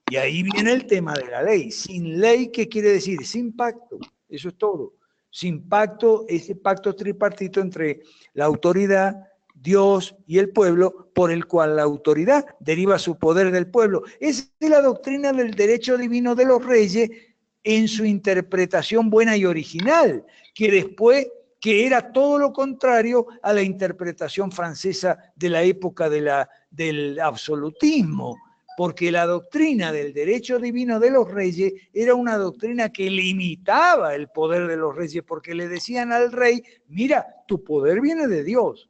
Y ahí viene el tema de la ley. Sin ley, ¿qué quiere decir? Sin pacto. Eso es todo. Sin pacto, ese pacto tripartito entre la autoridad, Dios y el pueblo, por el cual la autoridad deriva su poder del pueblo. Esa es la doctrina del derecho divino de los reyes en su interpretación buena y original, que después, que era todo lo contrario a la interpretación francesa de la época del absolutismo, porque la doctrina del derecho divino de los reyes era una doctrina que limitaba el poder de los reyes, porque le decían al rey, mira, tu poder viene de Dios.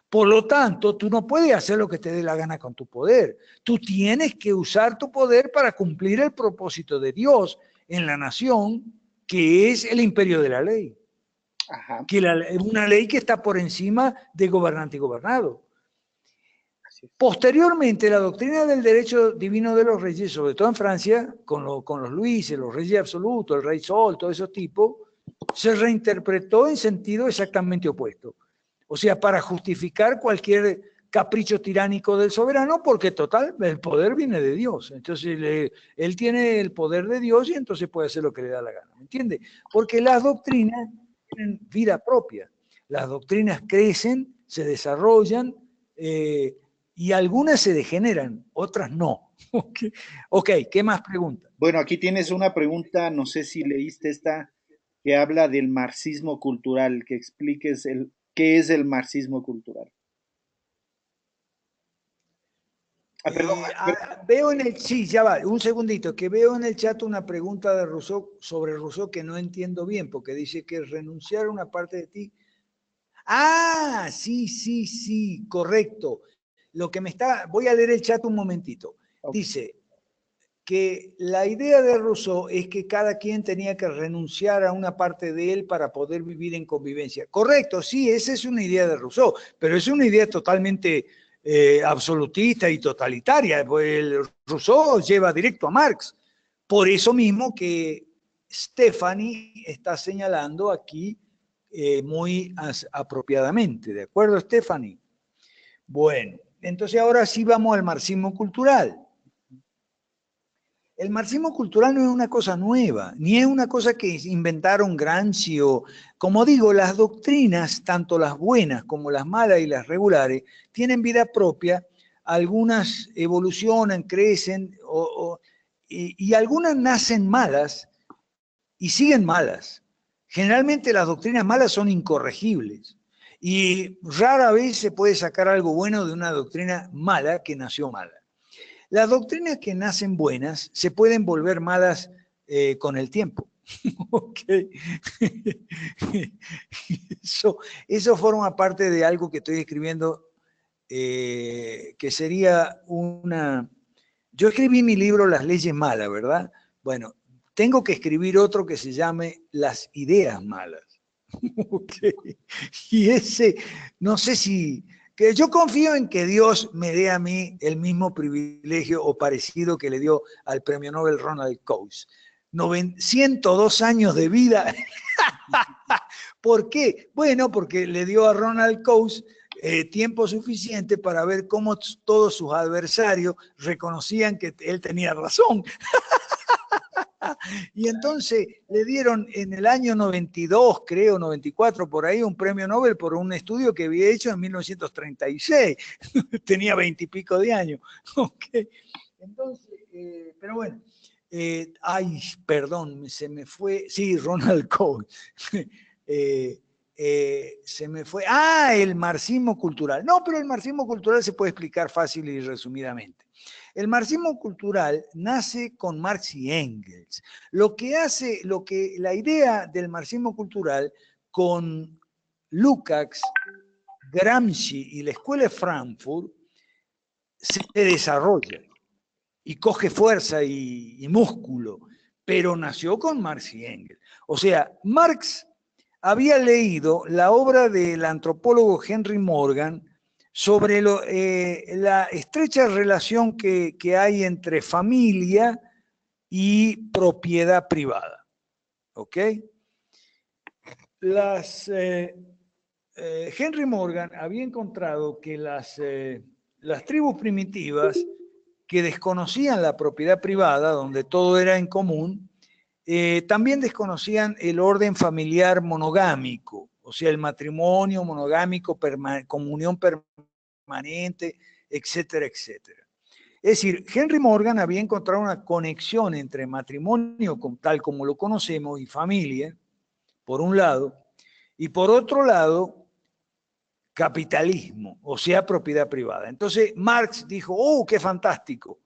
Por lo tanto, tú no puedes hacer lo que te dé la gana con tu poder. Tú tienes que usar tu poder para cumplir el propósito de Dios en la nación, que es el imperio de la ley. Ajá. Que una ley que está por encima de gobernante y gobernado. Posteriormente, la doctrina del derecho divino de los reyes, sobre todo en Francia, con los Luises, los reyes absolutos, el rey Sol, todos esos tipos, se reinterpretó en sentido exactamente opuesto. O sea, para justificar cualquier capricho tiránico del soberano, porque total, el poder viene de Dios. Entonces, él tiene el poder de Dios y entonces puede hacer lo que le da la gana. ¿Me entiende? Porque las doctrinas tienen vida propia. Las doctrinas crecen, se desarrollan, y algunas se degeneran, otras no. Ok, ¿qué más preguntas? Bueno, aquí tienes una pregunta, no sé si leíste esta, que habla del marxismo cultural, que expliques qué es el marxismo cultural. Perdón, Veo en el, sí, ya va, un segundito, que veo en el chat una pregunta de Rousseau sobre Rousseau que no entiendo bien, porque dice que renunciar a una parte de ti. Ah, sí, correcto. Lo que me está, voy a leer el chat un momentito. Dice que la idea de Rousseau es que cada quien tenía que renunciar a una parte de él para poder vivir en convivencia. Correcto, sí, esa es una idea de Rousseau, pero es una idea totalmente absolutista y totalitaria. Pues Rousseau lleva directo a Marx. Por eso mismo que Stephanie está señalando aquí muy apropiadamente. ¿De acuerdo, Stephanie? Bueno, entonces ahora sí vamos al marxismo cultural. El marxismo cultural no es una cosa nueva, ni es una cosa que inventaron Gramsci o, como digo, las doctrinas, tanto las buenas como las malas y las regulares, tienen vida propia, algunas evolucionan, crecen, y algunas nacen malas y siguen malas. Generalmente las doctrinas malas son incorregibles, y rara vez se puede sacar algo bueno de una doctrina mala que nació mala. Las doctrinas que nacen buenas se pueden volver malas con el tiempo. Okay. Eso forma parte de algo que estoy escribiendo, que sería una... Yo escribí mi libro Las leyes malas, ¿verdad? Bueno, tengo que escribir otro que se llame Las ideas malas. Okay. Y ese, no sé si... Que yo confío en que Dios me dé a mí el mismo privilegio o parecido que le dio al premio Nobel Ronald Coase. 102 años de vida. ¿Por qué? Bueno, porque le dio a Ronald Coase tiempo suficiente para ver cómo todos sus adversarios reconocían que él tenía razón. Y entonces le dieron en el año 92, creo, 94, por ahí, un premio Nobel por un estudio que había hecho en 1936. Tenía 20 y pico de años. Okay. Entonces, pero bueno, ay, perdón, se me fue, sí, Ronald Coase. Se me fue, el marxismo cultural. No, pero el marxismo cultural se puede explicar fácil y resumidamente. El marxismo cultural nace con Marx y Engels. La idea del marxismo cultural con Lukács, Gramsci y la Escuela de Frankfurt se desarrolla y coge fuerza y músculo, pero nació con Marx y Engels. O sea, Marx había leído la obra del antropólogo Henry Morgan sobre la estrecha relación que hay entre familia y propiedad privada. ¿Ok? Henry Morgan había encontrado que las tribus primitivas que desconocían la propiedad privada, donde todo era en común, también desconocían el orden familiar monogámico, o sea, el matrimonio monogámico, comunión permanente, etcétera, etcétera. Es decir, Henry Morgan había encontrado una conexión entre matrimonio tal como lo conocemos y familia, por un lado, y por otro lado, capitalismo, o sea, propiedad privada. Entonces Marx dijo, ¡oh, qué fantástico!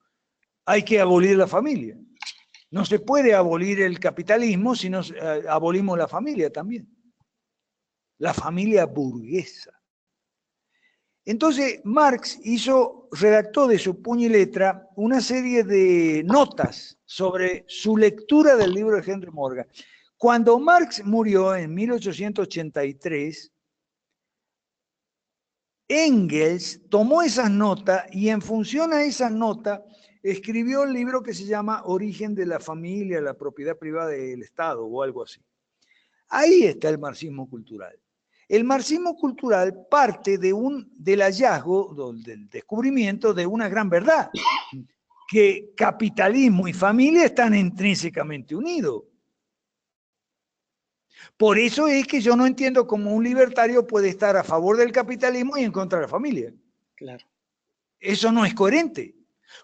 Hay que abolir la familia. No se puede abolir el capitalismo si no abolimos la familia también. La familia burguesa. Entonces Marx redactó de su puño y letra una serie de notas sobre su lectura del libro de Henry Morgan. Cuando Marx murió en 1883, Engels tomó esas notas y en función a esas notas escribió el libro que se llama Origen de la familia, la propiedad privada del Estado o algo así. Ahí está el marxismo cultural. El marxismo cultural parte del hallazgo, del descubrimiento de una gran verdad, que capitalismo y familia están intrínsecamente unidos. Por eso es que yo no entiendo cómo un libertario puede estar a favor del capitalismo y en contra de la familia. Claro. Eso no es coherente.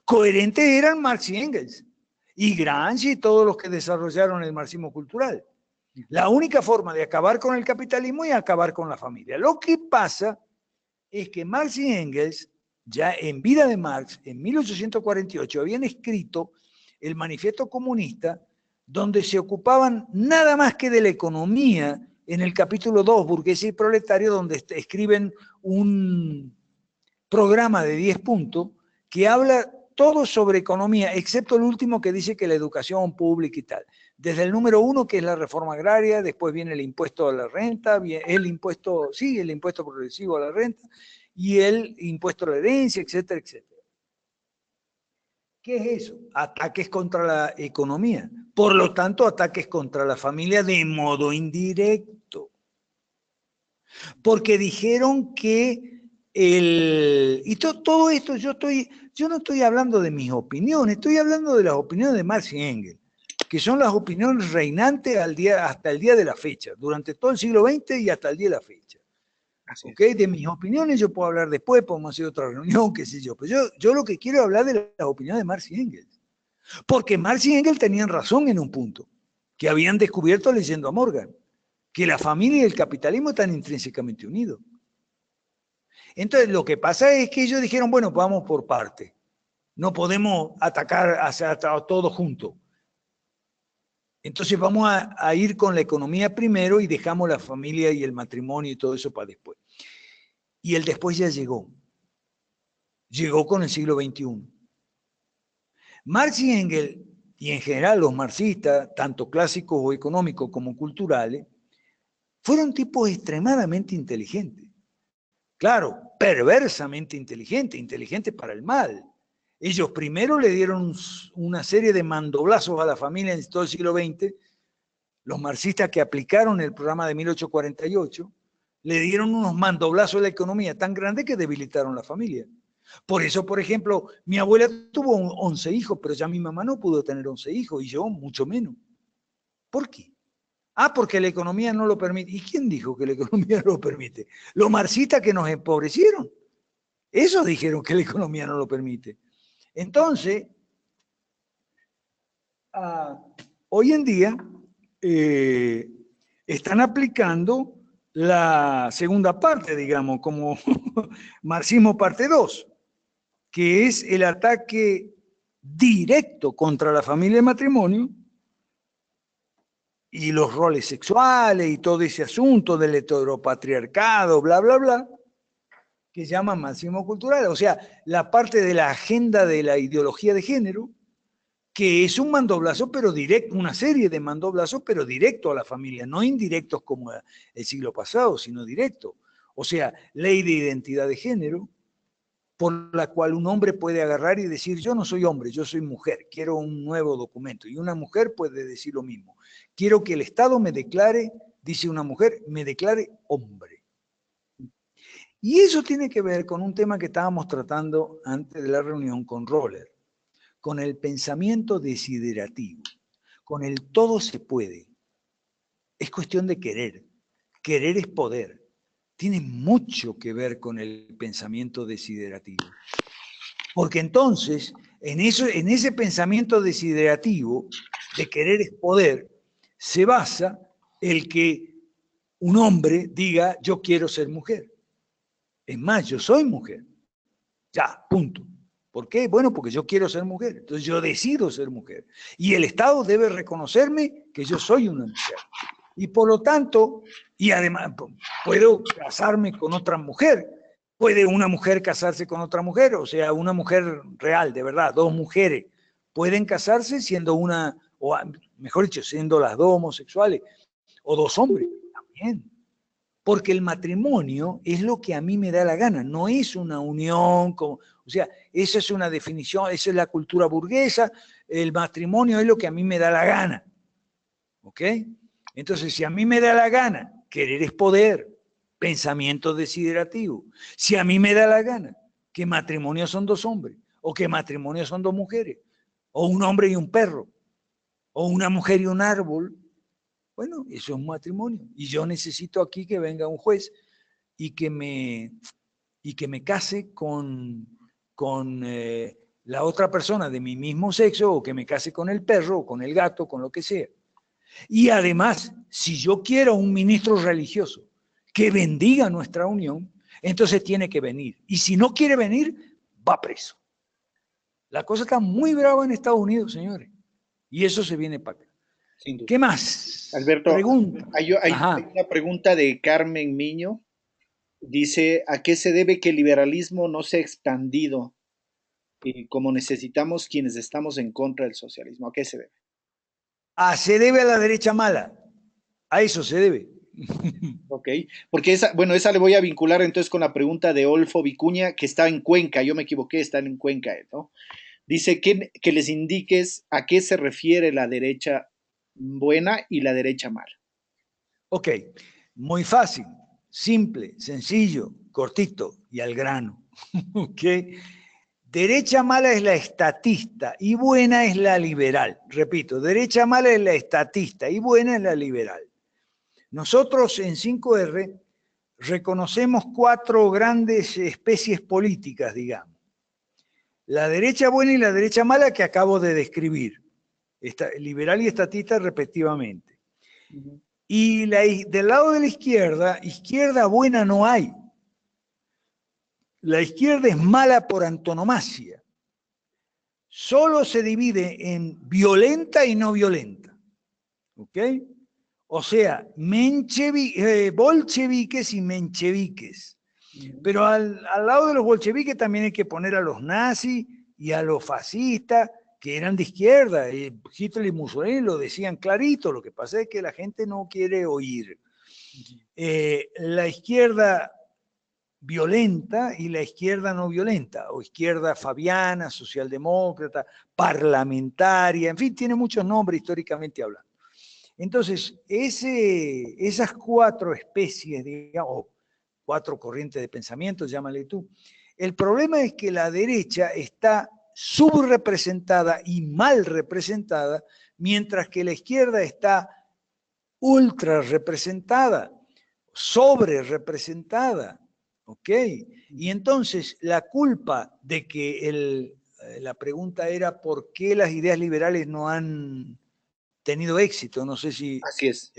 Coherentes eran Marx y Engels, y Gramsci y todos los que desarrollaron el marxismo cultural. La única forma de acabar con el capitalismo es acabar con la familia. Lo que pasa es que Marx y Engels, ya en vida de Marx, en 1848, habían escrito el Manifiesto Comunista, donde se ocupaban nada más que de la economía, en el capítulo 2, Burguesía y Proletario, donde escriben un programa de 10 puntos que habla todo sobre economía, excepto el último que dice que la educación pública y tal. Desde el número 1, que es la reforma agraria, después viene el impuesto a la renta, el impuesto progresivo a la renta, y el impuesto a la herencia, etcétera, etcétera. ¿Qué es eso? Ataques contra la economía. Por lo tanto, ataques contra la familia de modo indirecto. Porque dijeron que todo esto, yo no estoy hablando de mis opiniones, estoy hablando de las opiniones de Marx y Engels, que son las opiniones reinantes hasta el día de la fecha, durante todo el siglo XX y hasta el día de la fecha. ¿Okay? De mis opiniones yo puedo hablar después, podemos hacer otra reunión, qué sé yo, pero yo lo que quiero es hablar de las opiniones de Marx y Engels, porque Marx y Engels tenían razón en un punto, que habían descubierto leyendo a Morgan, que la familia y el capitalismo están intrínsecamente unidos. Entonces, lo que pasa es que ellos dijeron, bueno, vamos por parte. No podemos atacar a todos juntos. Entonces vamos a ir con la economía primero y dejamos la familia y el matrimonio y todo eso para después. Y el después ya llegó. Llegó con el siglo XXI. Marx y Engels, y en general los marxistas, tanto clásicos o económicos como culturales, fueron tipos extremadamente inteligentes. Claro, perversamente inteligentes para el mal. Ellos primero le dieron una serie de mandoblazos a la familia en todo el siglo XX, los marxistas que aplicaron el programa de 1848, le dieron unos mandoblazos a la economía tan grandes que debilitaron la familia. Por eso, por ejemplo, mi abuela tuvo 11 hijos, pero ya mi mamá no pudo tener 11 hijos, y yo mucho menos. ¿Por qué? Porque la economía no lo permite. ¿Y quién dijo que la economía no lo permite? Los marxistas que nos empobrecieron. Esos dijeron que la economía no lo permite. Entonces, hoy en día están aplicando la segunda parte, digamos, como marxismo parte 2, que es el ataque directo contra la familia y el matrimonio, y los roles sexuales y todo ese asunto del heteropatriarcado, bla, bla, bla, que llaman marxismo cultural, o sea, la parte de la agenda de la ideología de género, que es un mandoblazo, pero directo, una serie de mandoblazos, pero directo a la familia, no indirectos como el siglo pasado, sino directo. O sea, ley de identidad de género, por la cual un hombre puede agarrar y decir, yo no soy hombre, yo soy mujer, quiero un nuevo documento. Y una mujer puede decir lo mismo. Quiero que el Estado me declare, dice una mujer, me declare hombre. Y eso tiene que ver con un tema que estábamos tratando antes de la reunión con Roller, con el pensamiento desiderativo, con el todo se puede. Es cuestión de querer. Querer es poder. Tiene mucho que ver con el pensamiento desiderativo. Porque entonces, en ese pensamiento desiderativo de querer es poder, se basa el que un hombre diga, yo quiero ser mujer. Es más, yo soy mujer. Ya, punto. ¿Por qué? Bueno, porque yo quiero ser mujer. Entonces yo decido ser mujer. Y el Estado debe reconocerme que yo soy una mujer. Y por lo tanto, y además puedo casarme con otra mujer. Puede una mujer casarse con otra mujer, o sea, una mujer real, de verdad, dos mujeres pueden casarse siendo una, o mejor dicho, siendo las dos homosexuales, o dos hombres, también. Porque el matrimonio es lo que a mí me da la gana, no es una unión, o sea, esa es una definición, esa es la cultura burguesa, el matrimonio es lo que a mí me da la gana, ¿ok? Entonces, si a mí me da la gana, querer es poder, pensamiento desiderativo, si a mí me da la gana que matrimonio son dos hombres, o que matrimonio son dos mujeres, o un hombre y un perro, o una mujer y un árbol, bueno, eso es un matrimonio. Y yo necesito aquí que venga un juez y que me case con la otra persona de mi mismo sexo, o que me case con el perro, o con el gato, con lo que sea. Y además, si yo quiero un ministro religioso que bendiga nuestra unión, entonces tiene que venir. Y si no quiere venir, va preso. La cosa está muy brava en Estados Unidos, señores. Y eso se viene para acá. ¿Qué más? Alberto, Pregunta. hay una pregunta de Carmen Miño. Dice, ¿a qué se debe que el liberalismo no se ha expandido como necesitamos quienes estamos en contra del socialismo? ¿A qué se debe? Se debe a la derecha mala. A eso se debe. Ok, porque esa le voy a vincular entonces con la pregunta de Olfo Vicuña, que está en Cuenca, yo me equivoqué, está en Cuenca, ¿no? Dice que les indiques a qué se refiere la derecha buena y la derecha mala. Ok, muy fácil, simple, sencillo, cortito y al grano. Ok, derecha mala es la estatista y buena es la liberal. Repito, derecha mala es la estatista y buena es la liberal. Nosotros en 5R reconocemos 4 grandes especies políticas, digamos. La derecha buena y la derecha mala que acabo de describir, liberal y estatista respectivamente. Y del lado de la izquierda buena no hay. La izquierda es mala por antonomasia. Solo se divide en violenta y no violenta. ¿Ok? O sea, bolcheviques y mencheviques. Pero al lado de los bolcheviques también hay que poner a los nazis y a los fascistas, que eran de izquierda. Hitler y Mussolini lo decían clarito, lo que pasa es que la gente no quiere oír. La izquierda violenta y la izquierda no violenta, o izquierda fabiana, socialdemócrata, parlamentaria, en fin, tiene muchos nombres históricamente hablando. Entonces, esas 4 especies, digamos, o 4 corrientes de pensamiento, llámale tú, el problema es que la derecha está subrepresentada y mal representada, mientras que la izquierda está ultra representada, sobre representada, ¿ok? Y entonces la culpa de que la pregunta era ¿por qué las ideas liberales no han tenido éxito? No sé si... Así es.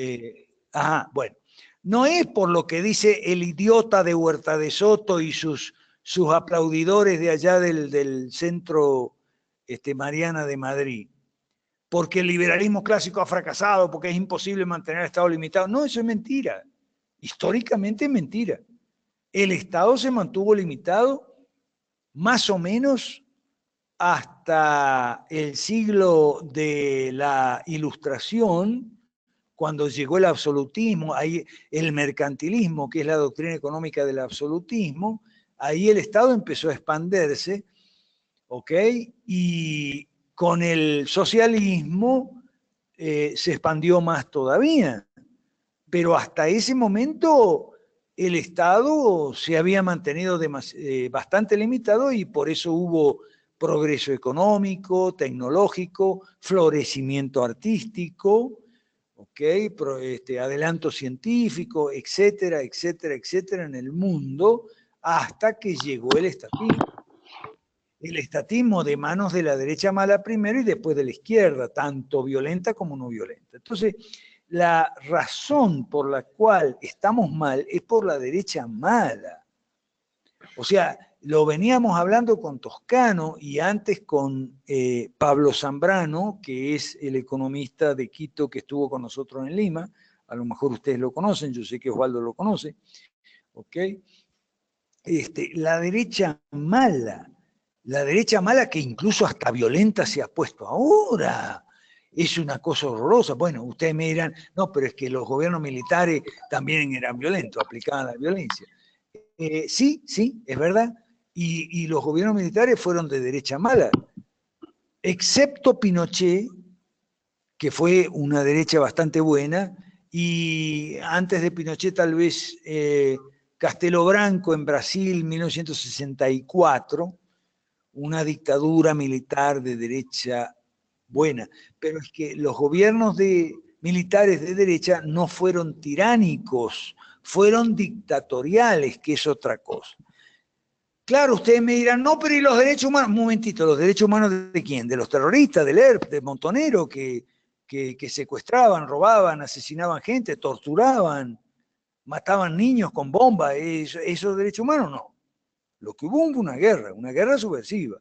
Bueno, no es por lo que dice el idiota de Huerta de Soto y sus aplaudidores de allá del centro Mariana de Madrid, porque el liberalismo clásico ha fracasado, porque es imposible mantener el Estado limitado. No, eso es mentira. Históricamente es mentira. El Estado se mantuvo limitado más o menos hasta el siglo de la Ilustración, cuando llegó el absolutismo, ahí el mercantilismo, que es la doctrina económica del absolutismo, ahí el Estado empezó a expandirse, ¿ok? Y con el socialismo se expandió más todavía. Pero hasta ese momento el Estado se había mantenido bastante limitado y por eso hubo progreso económico, tecnológico, florecimiento artístico, ¿okay? Adelanto científico, etcétera, etcétera, etcétera, en el mundo, hasta que llegó el estatismo. El estatismo de manos de la derecha mala primero y después de la izquierda, tanto violenta como no violenta. Entonces, la razón por la cual estamos mal es por la derecha mala. O sea, lo veníamos hablando con Toscano y antes con Pablo Zambrano, que es el economista de Quito que estuvo con nosotros en Lima. A lo mejor ustedes lo conocen, yo sé que Osvaldo lo conoce. ¿Ok? La derecha mala que incluso hasta violenta se ha puesto ahora. Es una cosa horrorosa. Bueno, ustedes me dirán, no, pero es que los gobiernos militares también eran violentos, aplicaban la violencia. Sí, es verdad. Y los gobiernos militares fueron de derecha mala, excepto Pinochet, que fue una derecha bastante buena, y antes de Pinochet tal vez Castelo Branco en Brasil, 1964, una dictadura militar de derecha buena. Pero es que los gobiernos militares de derecha no fueron tiránicos, fueron dictatoriales, que es otra cosa. Claro, ustedes me dirán, no, pero ¿y los derechos humanos? Un momentito, ¿los derechos humanos de quién? ¿De los terroristas, del ERP, de Montonero, que secuestraban, robaban, asesinaban gente, torturaban, mataban niños con bombas? ¿Esos derechos humanos? No. Lo que hubo una guerra subversiva.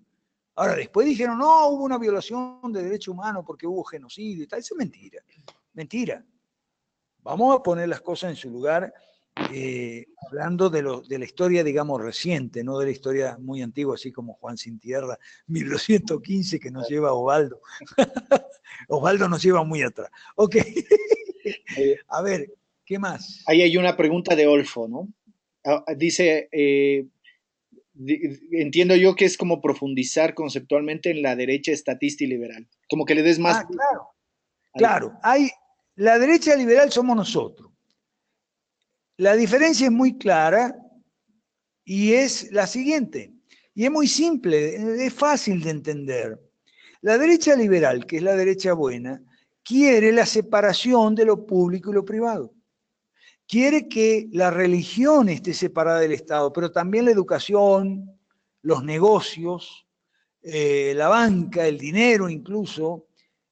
Ahora, después dijeron, no, hubo una violación de derechos humanos porque hubo genocidio y tal. Eso es mentira. Mentira. Vamos a poner las cosas en su lugar, hablando de la historia, digamos, reciente, no de la historia muy antigua, así como Juan Sin Tierra, 1215, que nos lleva Osvaldo. Osvaldo nos lleva muy atrás. Ok. A ver, ¿qué más? Ahí hay una pregunta de Olfo, ¿no? Dice, entiendo yo que es como profundizar conceptualmente en la derecha estatista y liberal, como que le des más... Claro. La derecha liberal somos nosotros. La diferencia es muy clara y es la siguiente, y es muy simple, es fácil de entender. La derecha liberal, que es la derecha buena, quiere la separación de lo público y lo privado. Quiere que la religión esté separada del Estado, pero también la educación, los negocios, la banca, el dinero incluso,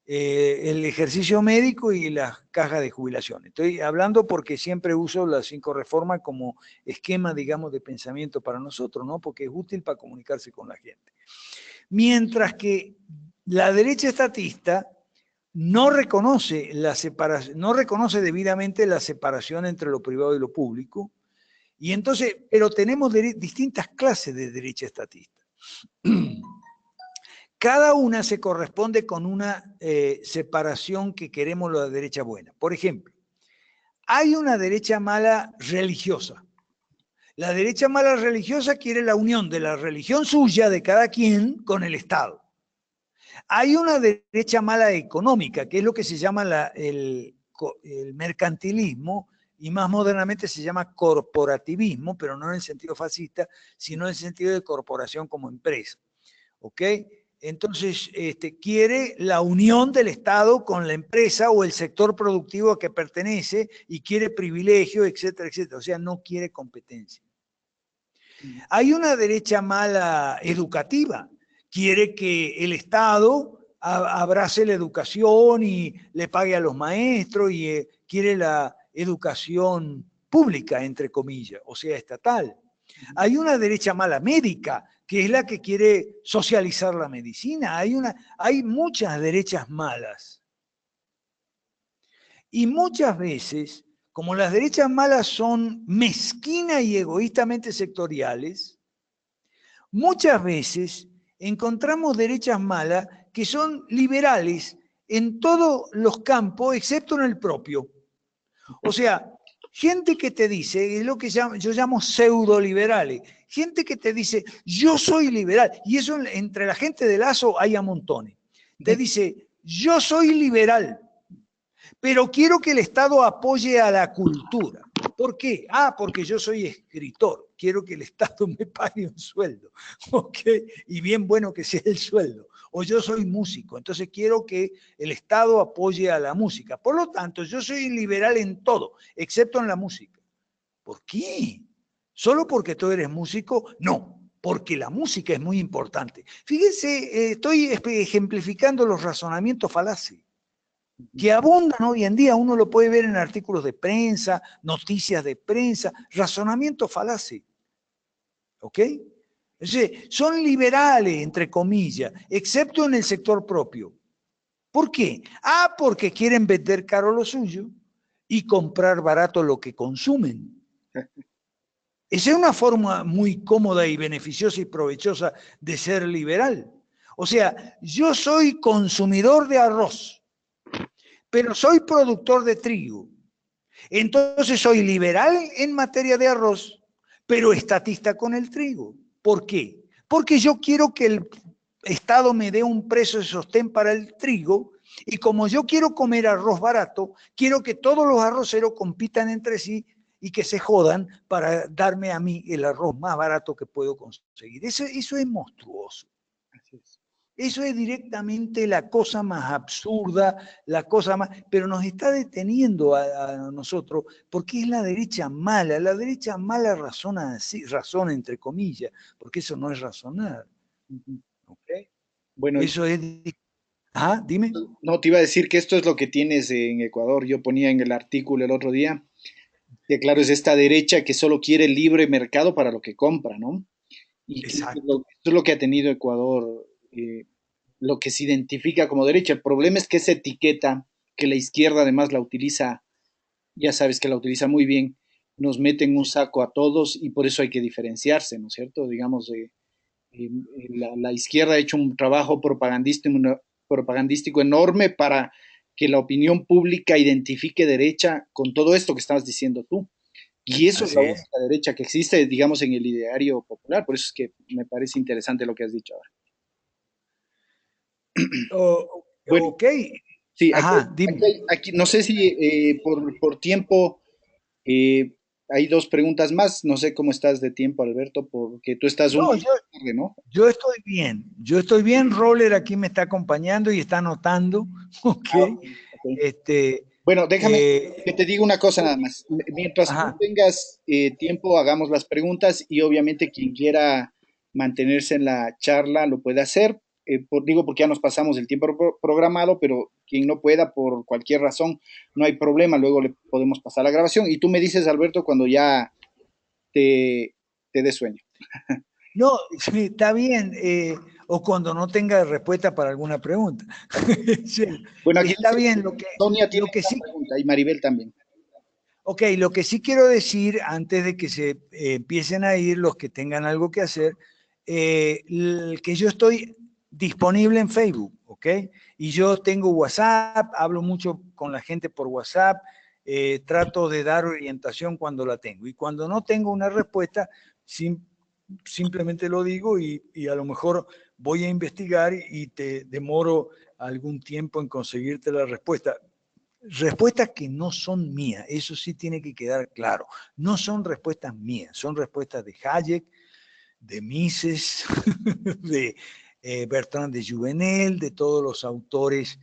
el ejercicio médico y las cajas de jubilación. Estoy hablando porque siempre uso las 5 reformas como esquema, digamos, de pensamiento para nosotros, ¿no? Porque es útil para comunicarse con la gente. Mientras que la derecha estatista no reconoce no reconoce debidamente la separación entre lo privado y lo público, y entonces, pero tenemos distintas clases de derecha estatista. Cada una se corresponde con una separación que queremos la derecha buena. Por ejemplo, hay una derecha mala religiosa. La derecha mala religiosa quiere la unión de la religión suya de cada quien con el Estado. Hay una derecha mala económica, que es lo que se llama el mercantilismo, y más modernamente se llama corporativismo, pero no en el sentido fascista, sino en el sentido de corporación como empresa. ¿Ok? Entonces, quiere la unión del Estado con la empresa o el sector productivo a que pertenece y quiere privilegio, etcétera, etcétera. O sea, no quiere competencia. Hay una derecha mala educativa. Quiere que el Estado abrace la educación y le pague a los maestros y quiere la educación pública, entre comillas, o sea, estatal. Hay una derecha mala médica, que es la que quiere socializar la medicina. Hay muchas derechas malas. Y muchas veces, como las derechas malas son mezquinas y egoístamente sectoriales, muchas veces encontramos derechas malas que son liberales en todos los campos, excepto en el propio. O sea, gente que te dice, es lo que yo llamo pseudo-liberales, gente que te dice, yo soy liberal, y eso entre la gente de Lazo hay a montones. Te dice, yo soy liberal, pero quiero que el Estado apoye a la cultura. ¿Por qué? Ah, porque yo soy escritor, quiero que el Estado me pague un sueldo, ¿ok? Y bien bueno que sea el sueldo. O yo soy músico, entonces quiero que el Estado apoye a la música. Por lo tanto, yo soy liberal en todo, excepto en la música. ¿Por qué? ¿Solo porque tú eres músico? No, porque la música es muy importante. Fíjense, estoy ejemplificando los razonamientos falaces que abundan hoy en día, uno lo puede ver en artículos de prensa, noticias de prensa, razonamiento falaces. ¿Ok? Entonces, son liberales, entre comillas, excepto en el sector propio. ¿Por qué? Ah, porque quieren vender caro lo suyo y comprar barato lo que consumen. Esa es una forma muy cómoda y beneficiosa y provechosa de ser liberal. O sea, yo soy consumidor de arroz, pero soy productor de trigo. Entonces soy liberal en materia de arroz, pero estatista con el trigo. ¿Por qué? Porque yo quiero que el Estado me dé un precio de sostén para el trigo y como yo quiero comer arroz barato, quiero que todos los arroceros compitan entre sí y que se jodan para darme a mí el arroz más barato que puedo conseguir. Eso es monstruoso. Eso es directamente la cosa más absurda, la cosa más, pero nos está deteniendo a nosotros porque es la derecha mala razona así, razona entre comillas, porque eso no es razonar. ¿Okay? Bueno, eso es... Ah, dime. no, te iba a decir que esto es lo que tienes en Ecuador. Yo ponía en el artículo el otro día, que claro, es esta derecha que solo quiere libre mercado para lo que compra, ¿no? Y que Exacto. esto es lo que ha tenido Ecuador, lo que se identifica como derecha. El problema es que esa etiqueta, que la izquierda además la utiliza, ya sabes que la utiliza muy bien, nos mete en un saco a todos y por eso hay que diferenciarse, ¿no es cierto? Digamos, la izquierda ha hecho un trabajo propagandístico enorme para que la opinión pública identifique derecha con todo esto que estabas diciendo tú. Y eso es Así la es. única derecha que existe, digamos, en el ideario popular. Por eso es que me parece interesante lo que has dicho ahora. Bueno, Ok. sí, Ajá, dime. no sé si por tiempo eh, hay dos preguntas más. No sé cómo estás de tiempo, Alberto, porque tú estás un No, poco tarde, ¿no? yo estoy bien. Yo estoy bien. Roller aquí me está acompañando y está anotando. Ok. Ah, ok, ok. Este, Bueno, déjame eh, que te diga una cosa nada más. Mientras tú ajá. tengas tiempo, hagamos las preguntas y obviamente quien quiera mantenerse en la charla lo puede hacer. Digo porque ya nos pasamos el tiempo programado, pero quien no pueda por cualquier razón, no hay problema. Luego le podemos pasar la grabación y tú me dices, Alberto, cuando ya te dé sueño. No, sí, está bien. O cuando no tenga respuesta para alguna pregunta. Sí, Bueno, aquí está dice, bien. Sonia tiene Lo que una sí, pregunta y Maribel también. ok, lo que sí quiero decir antes de que se empiecen a ir los que tengan algo que hacer, que yo estoy disponible en Facebook, ¿ok? Y yo tengo WhatsApp, hablo mucho con la gente por WhatsApp, trato de dar orientación cuando la tengo. Y cuando no tengo una respuesta, simplemente lo digo y a lo mejor voy a investigar y te demoro algún tiempo en conseguirte la respuesta. Respuestas que no son mías, eso sí tiene que quedar claro. No son respuestas mías, son respuestas de Hayek, de Mises, de Bertrand de Juvenel, de todos los autores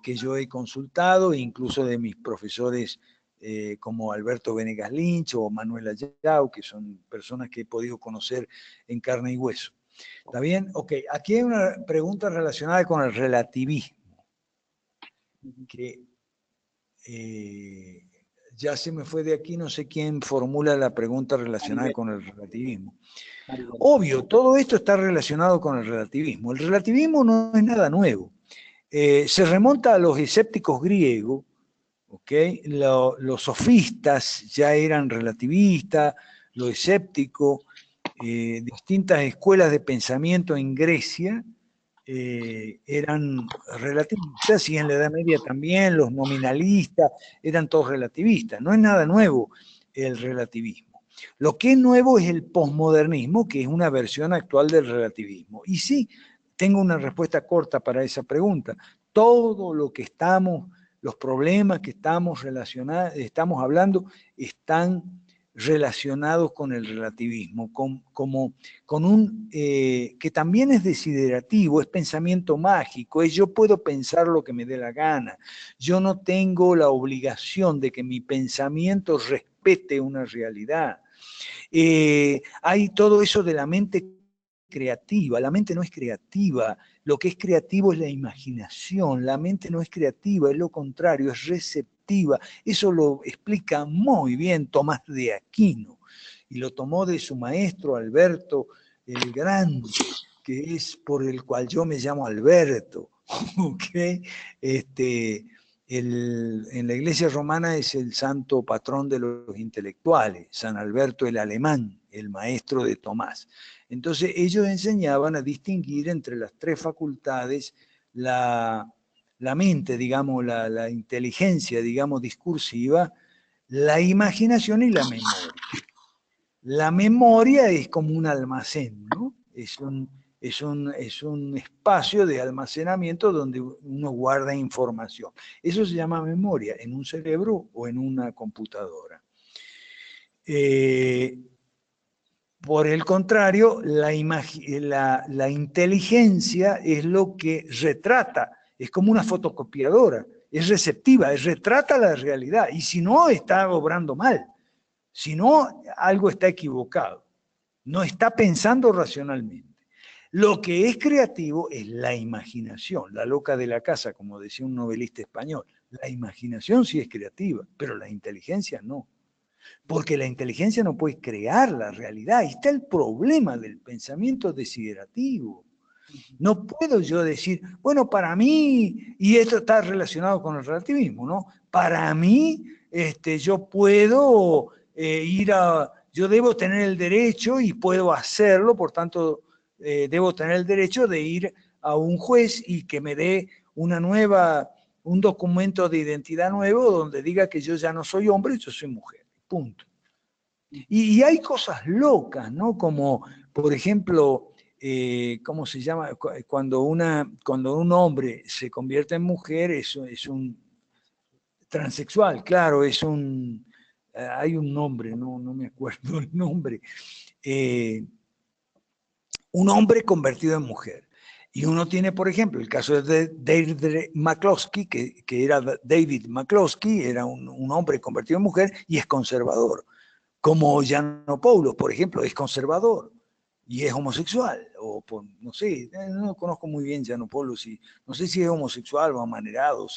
que yo he consultado, e incluso de mis profesores como Alberto Venegas Lynch o Manuel Ayau, que son personas que he podido conocer en carne y hueso. ¿Está bien? Ok, aquí hay una pregunta relacionada con el relativismo, que ya se me fue de aquí, no sé quién formula la pregunta relacionada Maribel, con el relativismo. Maribel. Obvio, todo esto está relacionado con el relativismo. El relativismo no es nada nuevo. Se remonta a los escépticos griegos, ¿okay? Los sofistas ya eran relativistas, los escépticos, distintas escuelas de pensamiento en Grecia eran relativistas, y en la Edad Media también los nominalistas eran todos relativistas. No es nada nuevo el relativismo. Lo que es nuevo es el posmodernismo, que es una versión actual del relativismo. Y sí, tengo una respuesta corta para esa pregunta. Todo lo que estamos, los problemas que estamos hablando, están relacionados con el relativismo, con un que también es desiderativo, es pensamiento mágico, es yo puedo pensar lo que me dé la gana, yo no tengo la obligación de que mi pensamiento respete una realidad. Hay todo eso de la mente creativa, la mente no es creativa, lo que es creativo es la imaginación, la mente no es creativa, es lo contrario, es receptiva. Eso lo explica muy bien Tomás de Aquino, y lo tomó de su maestro Alberto el Grande, que es por el cual yo me llamo Alberto, ¿okay? En la iglesia romana es el santo patrón de los intelectuales, San Alberto el Alemán, el maestro de Tomás. Entonces ellos enseñaban a distinguir entre las tres facultades la mente, digamos, la inteligencia, digamos, discursiva, la imaginación y la memoria. La memoria es como un almacén, ¿no? Es un espacio de almacenamiento donde uno guarda información. Eso se llama memoria, en un cerebro o en una computadora. Por el contrario, la inteligencia es lo que retrata, es como una fotocopiadora, es receptiva, retrata la realidad, y si no, está obrando mal, si no, algo está equivocado, no está pensando racionalmente. Lo que es creativo es la imaginación, la loca de la casa, como decía un novelista español. La imaginación sí es creativa, pero la inteligencia no. Porque la inteligencia no puede crear la realidad. Ahí está el problema del pensamiento desiderativo. No puedo yo decir, bueno, para mí, y esto está relacionado con el relativismo, ¿no? Para mí, yo puedo yo debo tener el derecho y puedo hacerlo, por tanto, debo tener el derecho de ir a un juez y que me dé un documento de identidad nuevo donde diga que yo ya no soy hombre, yo soy mujer. Punto. Y hay cosas locas, ¿no? Como, por ejemplo, ¿cómo se llama? Cuando un hombre se convierte en mujer, es un transexual, claro, hay un nombre, no me acuerdo el nombre. Un hombre convertido en mujer. Y uno tiene, por ejemplo, el caso de David McCloskey, que era David McCloskey, era un hombre convertido en mujer y es conservador. Como Giannopoulos, por ejemplo, es conservador y es homosexual, no sé, no conozco muy bien Giannopoulos, no sé si es homosexual o amanerado,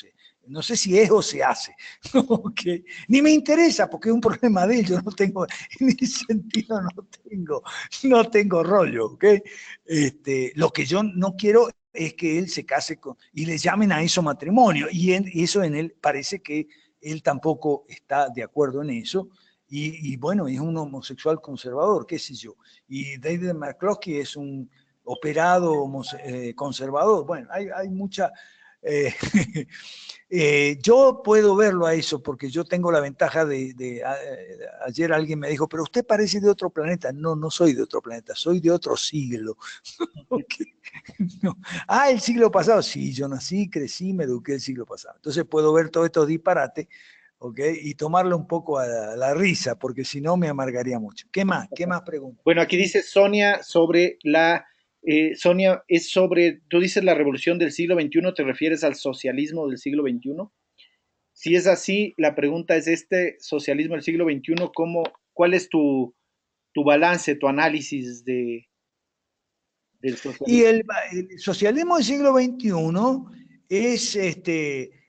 no sé si es o se hace, okay. Ni me interesa porque es un problema de él, yo no tengo, en ese sentido no tengo rollo, ¿ok? Lo que yo no quiero es que él se case y le llamen a eso matrimonio, y eso en él parece que él tampoco está de acuerdo en eso. Y bueno, es un homosexual conservador, qué sé yo. Y David McCloskey es un operado conservador. Bueno, hay mucha... yo puedo verlo a eso porque yo tengo la ventaja ayer alguien me dijo, pero usted parece de otro planeta. No soy de otro planeta, soy de otro siglo. Okay. No. El siglo pasado. Sí, yo nací, crecí, me eduqué el siglo pasado. Entonces puedo ver todos estos disparates. ¿Okay? Y tomarlo un poco a la risa, porque si no me amargaría mucho. ¿Qué más? ¿Qué más preguntas? Bueno, aquí dice Sonia sobre Sonia, tú dices la revolución del siglo XXI, ¿te refieres al socialismo del siglo XXI? Si es así, la pregunta es, este socialismo del siglo XXI, ¿cuál es tu balance, tu análisis del socialismo? Y el socialismo del siglo XXI es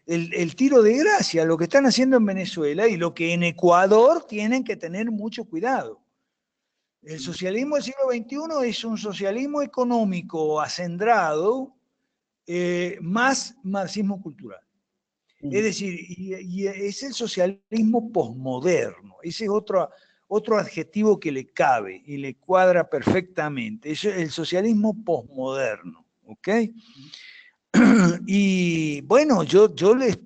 el tiro de gracia, lo que están haciendo en Venezuela y lo que en Ecuador tienen que tener mucho cuidado. El socialismo del siglo XXI es un socialismo económico acendrado, más marxismo cultural. Es decir, y es el socialismo posmoderno. Esa es otro adjetivo que le cabe y le cuadra perfectamente. Es el socialismo posmoderno, ¿ok? Y bueno, yo les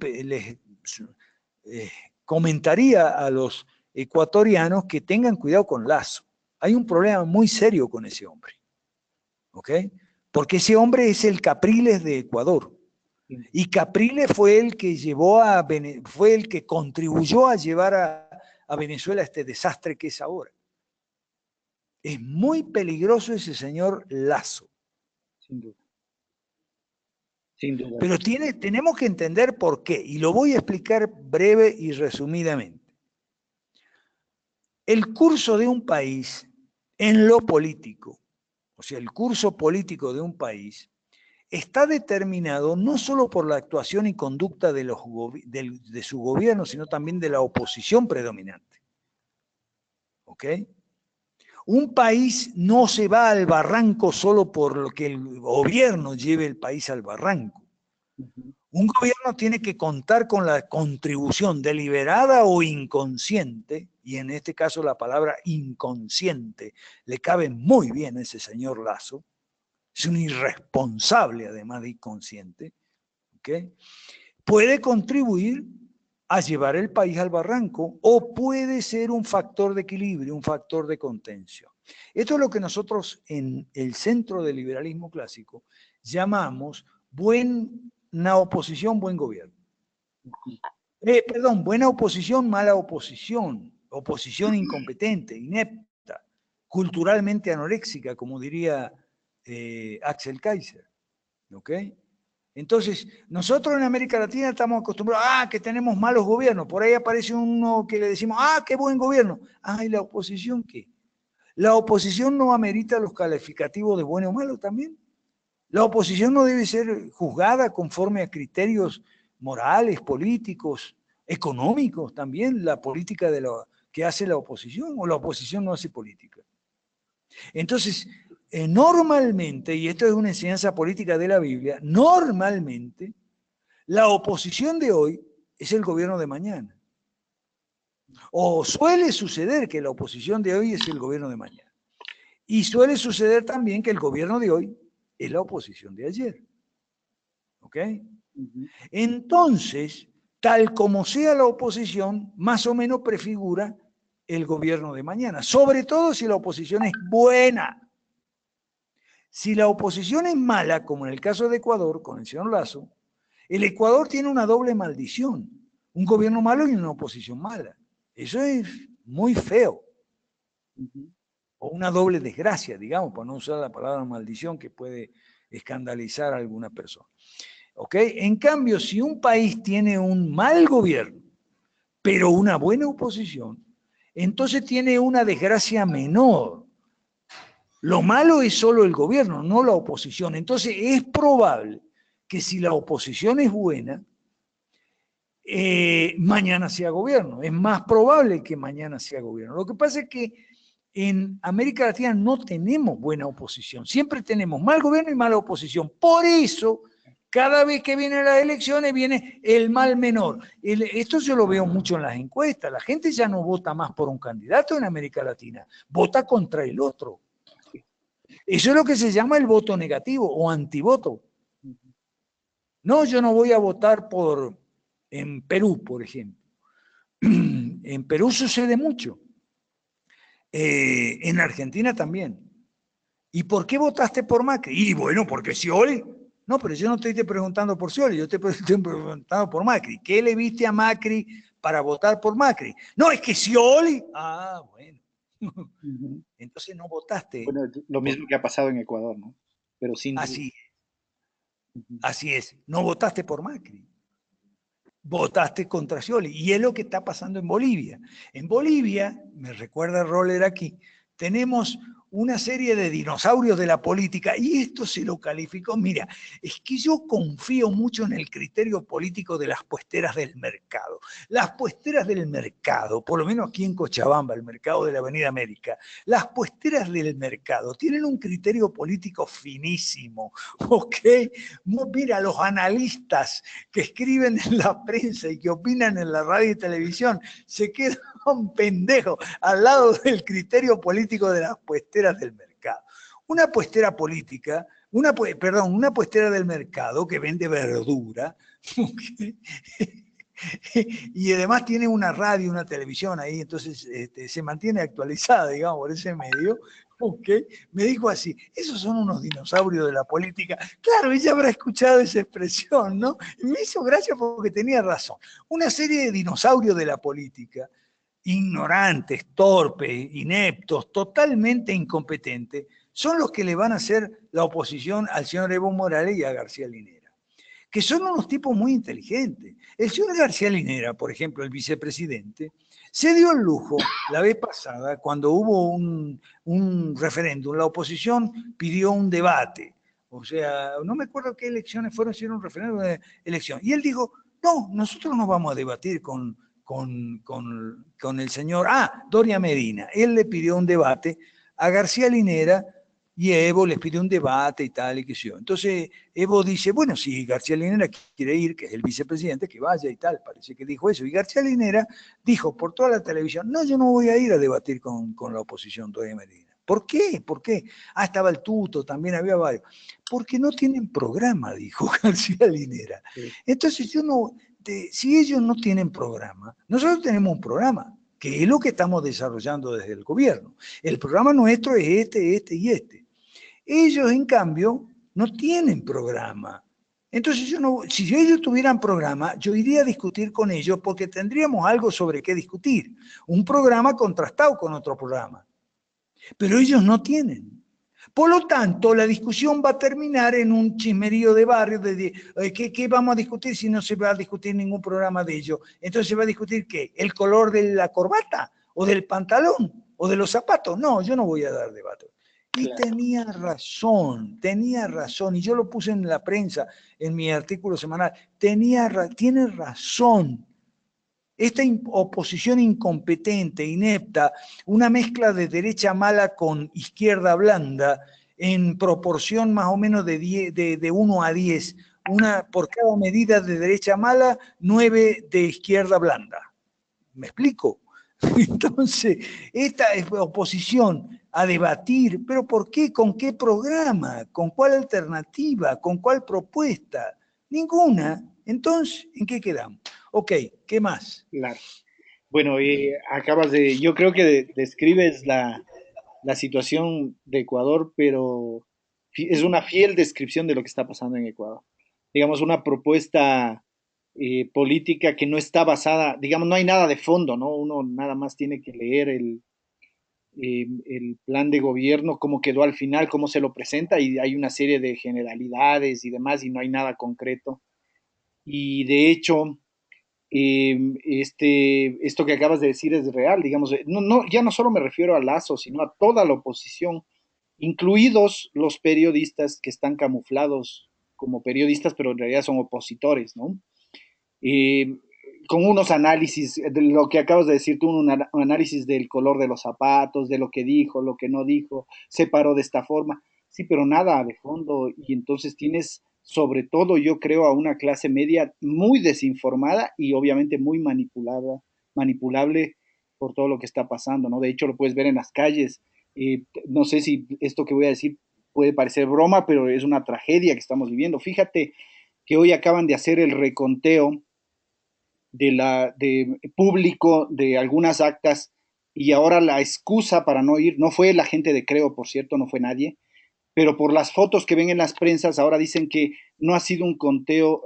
comentaría a los ecuatorianos que tengan cuidado con Lasso. Hay un problema muy serio con ese hombre, ¿ok? Porque ese hombre es el Capriles de Ecuador. Y Capriles fue el que fue el que contribuyó a llevar a Venezuela a este desastre que es ahora. Es muy peligroso ese señor Lasso. Sin duda. Sin duda. Pero tenemos que entender por qué, y lo voy a explicar breve y resumidamente. El curso de un país en lo político, o sea, el curso político de un país, está determinado no solo por la actuación y conducta de su gobierno, sino también de la oposición predominante. ¿Ok? Un país no se va al barranco solo por lo que el gobierno lleve el país al barranco. Un gobierno tiene que contar con la contribución deliberada o inconsciente, y en este caso la palabra inconsciente le cabe muy bien a ese señor Lasso, es un irresponsable además de inconsciente, ¿okay? Puede contribuir a llevar el país al barranco o puede ser un factor de equilibrio, un factor de contención. Esto es lo que nosotros en el centro del liberalismo clásico llamamos buena oposición, buen gobierno. Perdón, buena oposición, mala oposición, oposición incompetente, inepta, culturalmente anoréxica, como diría Axel Kaiser. ¿Ok? Entonces, nosotros en América Latina estamos acostumbrados, que tenemos malos gobiernos. Por ahí aparece uno que le decimos, qué buen gobierno. ¿Y la oposición qué? ¿La oposición no amerita los calificativos de bueno o malo también? La oposición no debe ser juzgada conforme a criterios morales, políticos, económicos también, la política que hace la oposición, o la oposición no hace política. Entonces, normalmente, y esto es una enseñanza política de la Biblia, normalmente la oposición de hoy es el gobierno de mañana. O suele suceder que la oposición de hoy es el gobierno de mañana. Y suele suceder también que el gobierno de hoy es la oposición de ayer. ¿Ok? Entonces, tal como sea la oposición, más o menos prefigura el gobierno de mañana. Sobre todo si la oposición es buena. Si la oposición es mala, como en el caso de Ecuador, con el señor Lasso, el Ecuador tiene una doble maldición. Un gobierno malo y una oposición mala. Eso es muy feo. O una doble desgracia, digamos, para no usar la palabra maldición que puede escandalizar a alguna persona. ¿Ok? En cambio, si un país tiene un mal gobierno, pero una buena oposición, entonces tiene una desgracia menor. Lo malo es solo el gobierno, no la oposición. Entonces es probable que si la oposición es buena, mañana sea gobierno. Es más probable que mañana sea gobierno. Lo que pasa es que en América Latina no tenemos buena oposición. Siempre tenemos mal gobierno y mala oposición. Por eso, cada vez que vienen las elecciones, viene el mal menor. Esto yo lo veo mucho en las encuestas. La gente ya no vota más por un candidato en América Latina, vota contra el otro. Eso es lo que se llama el voto negativo o antivoto. No, yo no voy a votar en Perú, por ejemplo. En Perú sucede mucho. En Argentina también. ¿Y por qué votaste por Macri? Y bueno, porque Scioli. No, pero yo no te estoy preguntando por Scioli, yo te estoy preguntando por Macri. ¿Qué le viste a Macri para votar por Macri? No, es que Scioli. Bueno. Entonces no votaste. Bueno, lo mismo que ha pasado en Ecuador, ¿no? Pero sin duda. Así es. No votaste por Macri. Votaste contra Scioli. Y es lo que está pasando en Bolivia. En Bolivia, me recuerda Roller aquí, tenemos una serie de dinosaurios de la política, y esto se lo calificó. Mira, es que yo confío mucho en el criterio político de las puesteras del mercado. Las puesteras del mercado, por lo menos aquí en Cochabamba, el mercado de la Avenida América, las puesteras del mercado tienen un criterio político finísimo, ¿ok? Mira, los analistas que escriben en la prensa y que opinan en la radio y televisión se quedan pendejos al lado del criterio político de las puesteras del mercado. Una puestera política, una puestera del mercado que vende verdura, ¿okay? Y además tiene una radio, una televisión ahí, entonces se mantiene actualizada, digamos, por ese medio. Okay. Me dijo así, esos son unos dinosaurios de la política. Claro, ella habrá escuchado esa expresión, ¿no? Y me hizo gracia porque tenía razón. Una serie de dinosaurios de la política, ignorantes, torpes, ineptos, totalmente incompetentes, son los que le van a hacer la oposición al señor Evo Morales y a García Linera, que son unos tipos muy inteligentes. El señor García Linera, por ejemplo, el vicepresidente, se dio el lujo la vez pasada, cuando hubo un referéndum, la oposición pidió un debate. O sea, no me acuerdo qué elecciones fueron, si era un referéndum de elección. Y él dijo, no, nosotros no vamos a debatir con el señor, Doria Medina. Él le pidió un debate a García Linera y Evo les pidió un debate y tal y qué sé yo. Entonces Evo dice, bueno, si García Linera quiere ir, que es el vicepresidente, que vaya y tal, parece que dijo eso. Y García Linera dijo por toda la televisión, no, yo no voy a ir a debatir con la oposición Doria Medina. ¿Por qué? ¿Por qué? Estaba el Tuto, también había varios. Porque no tienen programa, dijo García Linera. Entonces yo no, si ellos no tienen programa, nosotros tenemos un programa, que es lo que estamos desarrollando desde el gobierno. El programa nuestro es este y este. Ellos, en cambio, no tienen programa. Entonces, si ellos tuvieran programa, yo iría a discutir con ellos porque tendríamos algo sobre qué discutir. Un programa contrastado con otro programa. Pero ellos no tienen. Por lo tanto, la discusión va a terminar en un chismerío de barrio de ¿qué vamos a discutir si no se va a discutir ningún programa de ellos? Entonces se va a discutir ¿qué? ¿El color de la corbata? ¿O del pantalón? ¿O de los zapatos? No, yo no voy a dar debate. Y Claro. tenía razón, y yo lo puse en la prensa, en mi artículo semanal, tiene razón. Esta oposición incompetente, inepta, una mezcla de derecha mala con izquierda blanda, en proporción más o menos de 1 a 10, por cada medida de derecha mala, 9 de izquierda blanda. ¿Me explico? Entonces, esta oposición a debatir, pero ¿por qué? ¿Con qué programa? ¿Con cuál alternativa? ¿Con cuál propuesta? Ninguna. Entonces, ¿en qué quedamos? Ok, ¿qué más? Claro. Bueno, yo creo que describes la situación de Ecuador, pero es una fiel descripción de lo que está pasando en Ecuador. Digamos, una propuesta política que no está basada, digamos, no hay nada de fondo, ¿no? Uno nada más tiene que leer el plan de gobierno, cómo quedó al final, cómo se lo presenta, y hay una serie de generalidades y demás, y no hay nada concreto. Y de hecho, esto que acabas de decir es real, digamos, ya no solo me refiero a Lazo, sino a toda la oposición, incluidos los periodistas que están camuflados como periodistas, pero en realidad son opositores, ¿no? Eh, con unos análisis, de lo que acabas de decir tú, un análisis del color de los zapatos, de lo que dijo, lo que no dijo, se paró de esta forma, sí, pero nada de fondo, y entonces tienes sobre todo, yo creo, a una clase media muy desinformada y obviamente muy manipulable por todo lo que está pasando, ¿no? De hecho, lo puedes ver en las calles. No sé si esto que voy a decir puede parecer broma, pero es una tragedia que estamos viviendo. Fíjate que hoy acaban de hacer el reconteo de público de algunas actas, y ahora la excusa para no ir, no fue la gente de Creo, por cierto, no fue nadie, pero por las fotos que ven en las prensas ahora dicen que no ha sido un conteo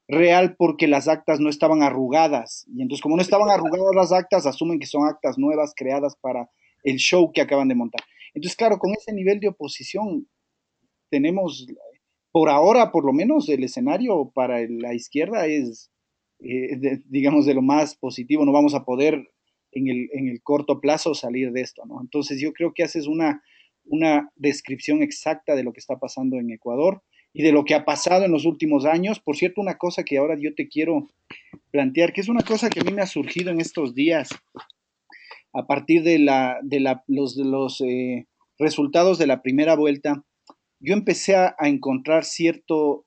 real porque las actas no estaban arrugadas. Y entonces, como no estaban arrugadas las actas, asumen que son actas nuevas creadas para el show que acaban de montar. Entonces, claro, con ese nivel de oposición tenemos, por ahora, por lo menos, el escenario para la izquierda es, digamos, de lo más positivo. No vamos a poder en el corto plazo salir de esto, ¿no? Entonces, yo creo que haces una descripción exacta de lo que está pasando en Ecuador y de lo que ha pasado en los últimos años. Por cierto, una cosa que ahora yo te quiero plantear, que es una cosa que a mí me ha surgido en estos días, a partir de los resultados de la primera vuelta, yo empecé a encontrar cierto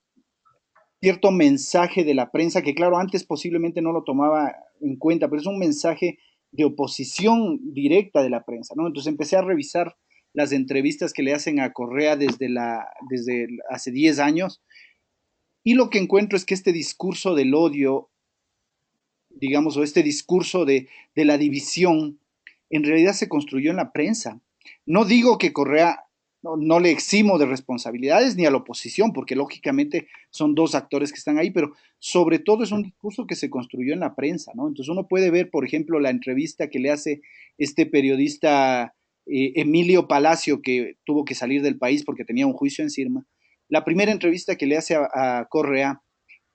mensaje de la prensa, que claro, antes posiblemente no lo tomaba en cuenta, pero es un mensaje de oposición directa de la prensa, ¿no? Entonces empecé a revisar las entrevistas que le hacen a Correa desde hace 10 años, y lo que encuentro es que este discurso del odio, digamos, o este discurso de la división, en realidad se construyó en la prensa. No digo que Correa no le eximo de responsabilidades ni a la oposición, porque lógicamente son dos actores que están ahí, pero sobre todo es un discurso que se construyó en la prensa, ¿no? Entonces uno puede ver, por ejemplo, la entrevista que le hace este periodista Emilio Palacio, que tuvo que salir del país porque tenía un juicio encima. La primera entrevista que le hace a Correa,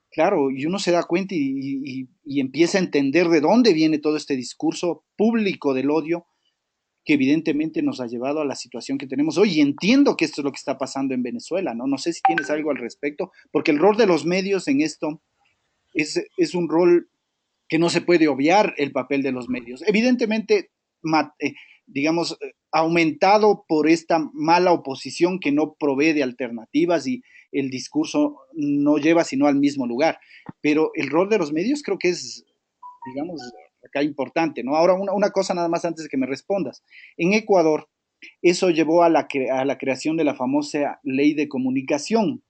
claro, y uno se da cuenta y empieza a entender de dónde viene todo este discurso público del odio que evidentemente nos ha llevado a la situación que tenemos hoy. Y entiendo que esto es lo que está pasando en Venezuela, ¿no? No sé si tienes algo al respecto, porque el rol de los medios en esto es un rol que no se puede obviar, el papel de los medios. Evidentemente, digamos, aumentado por esta mala oposición que no provee de alternativas y el discurso no lleva sino al mismo lugar. Pero el rol de los medios creo que es, digamos, acá importante, ¿no? Ahora, una cosa nada más antes de que me respondas. En Ecuador, eso llevó a la creación de la famosa ley de comunicación.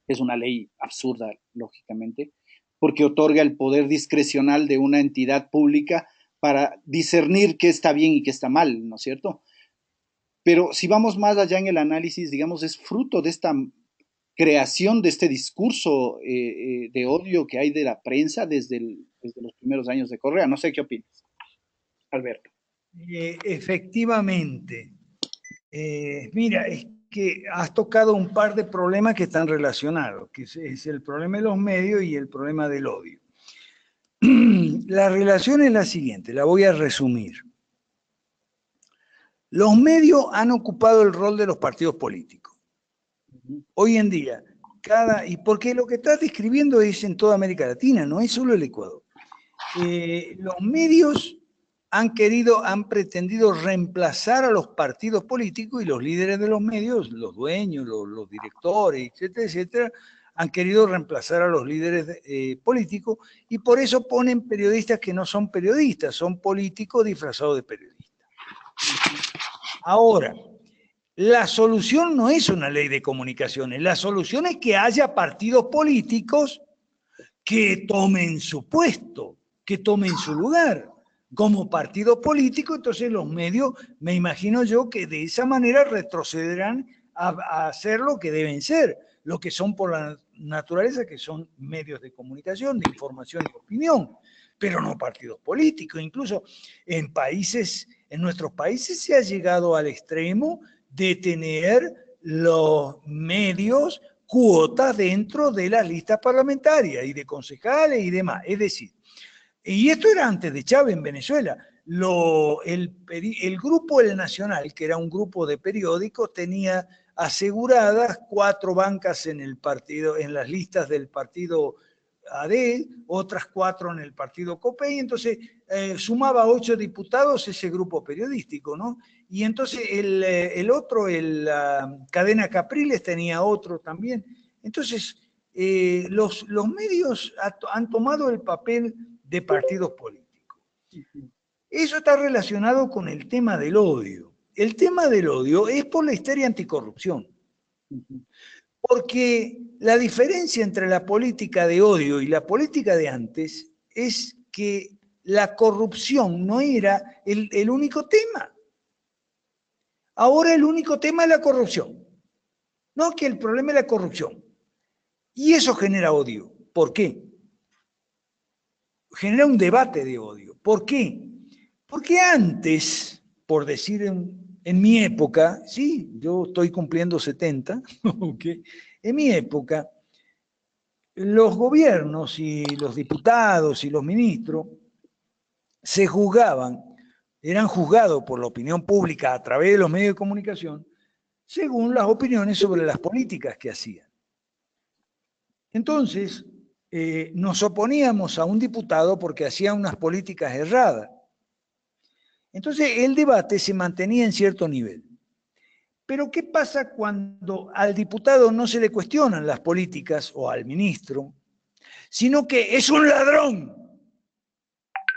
Es una ley absurda, lógicamente, porque otorga el poder discrecional de una entidad pública para discernir qué está bien y qué está mal, ¿no es cierto? Pero si vamos más allá en el análisis, digamos, es fruto de esta creación de este discurso de odio que hay de la prensa desde los primeros años de Correa. No sé qué opinas, Alberto. Efectivamente. Mira, es que has tocado un par de problemas que están relacionados, que es el problema de los medios y el problema del odio. La relación es la siguiente, la voy a resumir. Los medios han ocupado el rol de los partidos políticos. Hoy en día, y porque lo que estás describiendo es en toda América Latina, no es solo el Ecuador. Los medios han pretendido reemplazar a los partidos políticos y los líderes de los medios, los dueños, los directores, etcétera, etcétera, han querido reemplazar a los líderes políticos y por eso ponen periodistas que no son periodistas, son políticos disfrazados de periodistas. Ahora, la solución no es una ley de comunicaciones, la solución es que haya partidos políticos que tomen su puesto, que tomen su lugar como partido político. Entonces los medios, me imagino yo, que de esa manera retrocederán a hacer lo que deben ser, lo que son por la naturaleza, que son medios de comunicación, de información y opinión, pero no partidos políticos. Incluso en nuestros países se ha llegado al extremo de tener los medios cuotas dentro de las listas parlamentarias y de concejales y demás. Es decir, y esto era antes de Chávez en Venezuela. El grupo El Nacional, que era un grupo de periódicos, tenía aseguradas 4 bancas en el partido, en las listas del partido AD, otras 4 en el partido COPEI, entonces sumaba 8 diputados ese grupo periodístico, ¿no? Y entonces la cadena Capriles tenía otro también. Entonces, los medios han tomado el papel de partidos políticos. Eso está relacionado con el tema del odio. El tema del odio es por la histeria anticorrupción. Porque la diferencia entre la política de odio y la política de antes es que la corrupción no era el único tema. Ahora el único tema es la corrupción. No, que el problema es la corrupción. Y eso genera odio. ¿Por qué? Genera un debate de odio. ¿Por qué? Porque antes, por decir en mi época, sí, yo estoy cumpliendo 70, okay, en mi época, los gobiernos y los diputados y los ministros eran juzgados por la opinión pública a través de los medios de comunicación según las opiniones sobre las políticas que hacían. Entonces, nos oponíamos a un diputado porque hacía unas políticas erradas. Entonces, el debate se mantenía en cierto nivel. Pero ¿qué pasa cuando al diputado no se le cuestionan las políticas o al ministro, sino que es un ladrón?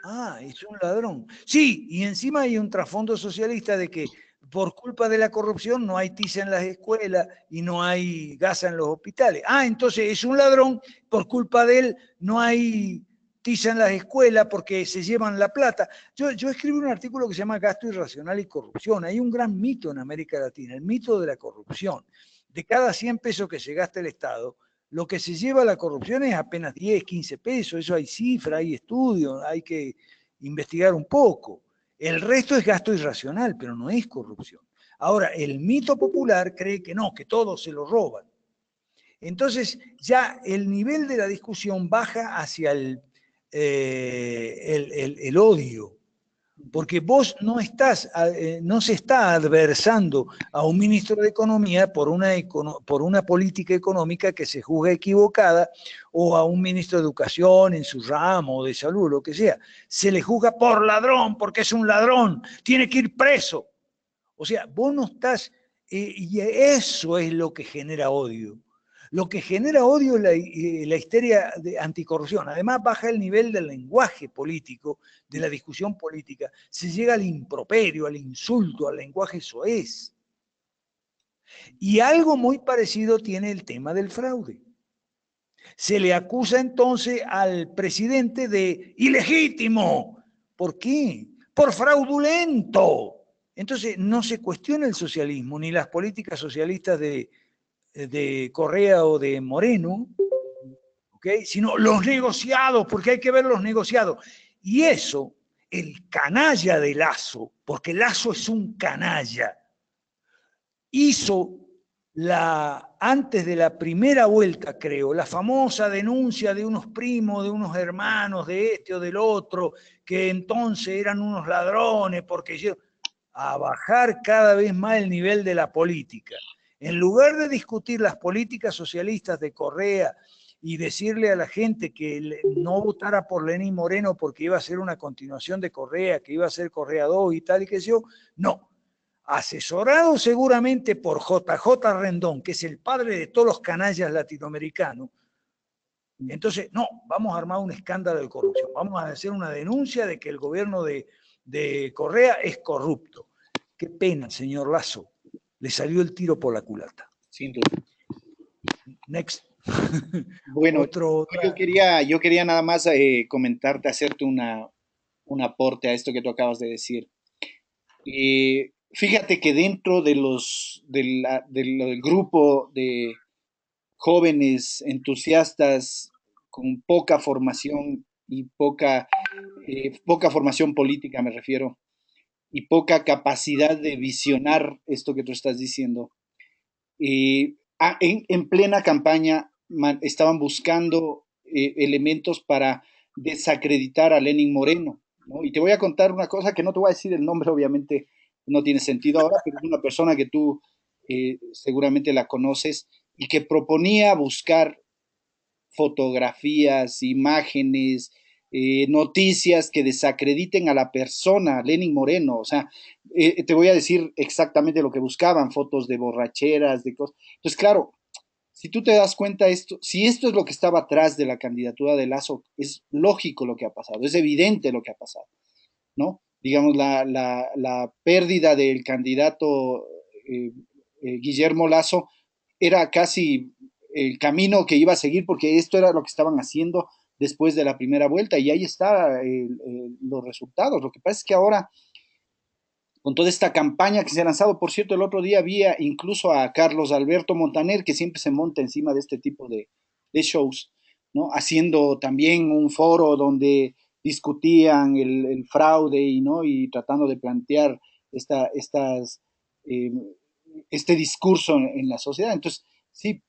Ah, es un ladrón. Sí, y encima hay un trasfondo socialista de que por culpa de la corrupción no hay tiza en las escuelas y no hay gasa en los hospitales. Ah, entonces es un ladrón, por culpa de él no hay tiza en las escuelas porque se llevan la plata. Yo escribí un artículo que se llama Gasto irracional y corrupción. Hay un gran mito en América Latina, el mito de la corrupción. De cada 100 pesos que se gasta el Estado, lo que se lleva a la corrupción es apenas 10, 15 pesos, eso hay cifras, hay estudios, hay que investigar un poco. El resto es gasto irracional, pero no es corrupción. Ahora, el mito popular cree que no, que todos se lo roban. Entonces, ya el nivel de la discusión baja hacia el odio, porque vos no se está adversando a un ministro de Economía por una política económica que se juzga equivocada, o a un ministro de Educación en su ramo, o de salud, lo que sea. Se le juzga por ladrón, porque es un ladrón, tiene que ir preso. O sea, vos no estás, y eso es lo que genera odio. Lo que genera odio es la histeria de anticorrupción. Además, baja el nivel del lenguaje político, de la discusión política. Se llega al improperio, al insulto, al lenguaje soez. Y algo muy parecido tiene el tema del fraude. Se le acusa entonces al presidente de ilegítimo. ¿Por qué? Por fraudulento. Entonces no se cuestiona el socialismo ni las políticas socialistas de Correa o de Moreno, ¿okay? Sino los negociados, porque hay que ver los negociados. Y eso, el canalla de Lasso, porque Lasso es un canalla, hizo antes de la primera vuelta, creo, la famosa denuncia de unos primos, de unos hermanos, de este o del otro, que entonces eran unos ladrones, porque a bajar cada vez más el nivel de la política. En lugar de discutir las políticas socialistas de Correa y decirle a la gente que no votara por Lenín Moreno porque iba a ser una continuación de Correa, que iba a ser Correa 2 y tal y que yo, no. Asesorado seguramente por JJ Rendón, que es el padre de todos los canallas latinoamericanos. Entonces, no, vamos a armar un escándalo de corrupción, vamos a hacer una denuncia de que el gobierno de Correa es corrupto. Qué pena, señor Lasso, le salió el tiro por la culata. Sin duda. Next. Bueno, yo quería nada más comentarte, hacerte un aporte a esto que tú acabas de decir. Fíjate que dentro de del grupo de jóvenes entusiastas con poca formación y poca formación política, me refiero, y poca capacidad de visionar esto que tú estás diciendo, en plena campaña estaban buscando elementos para desacreditar a Lenin Moreno, ¿no? Y te voy a contar una cosa que no te voy a decir el nombre, obviamente no tiene sentido ahora, pero es una persona que tú seguramente la conoces y que proponía buscar fotografías, imágenes, noticias que desacrediten a la persona, Lenin Moreno. O sea, te voy a decir exactamente lo que buscaban, fotos de borracheras, de cosas. Entonces, claro, si tú te das cuenta si esto es lo que estaba atrás de la candidatura de Lasso, es lógico lo que ha pasado, es evidente lo que ha pasado, ¿no? Digamos, la pérdida del candidato Guillermo Lasso era casi el camino que iba a seguir porque esto era lo que estaban haciendo después de la primera vuelta y ahí está los resultados. Lo que pasa es que ahora, con toda esta campaña que se ha lanzado, por cierto, el otro día había incluso a Carlos Alberto Montaner, que siempre se monta encima de este tipo de shows, ¿no? Haciendo también un foro donde discutían el fraude ¿no? Y tratando de plantear estas, eh, este discurso en la sociedad. Entonces, sí,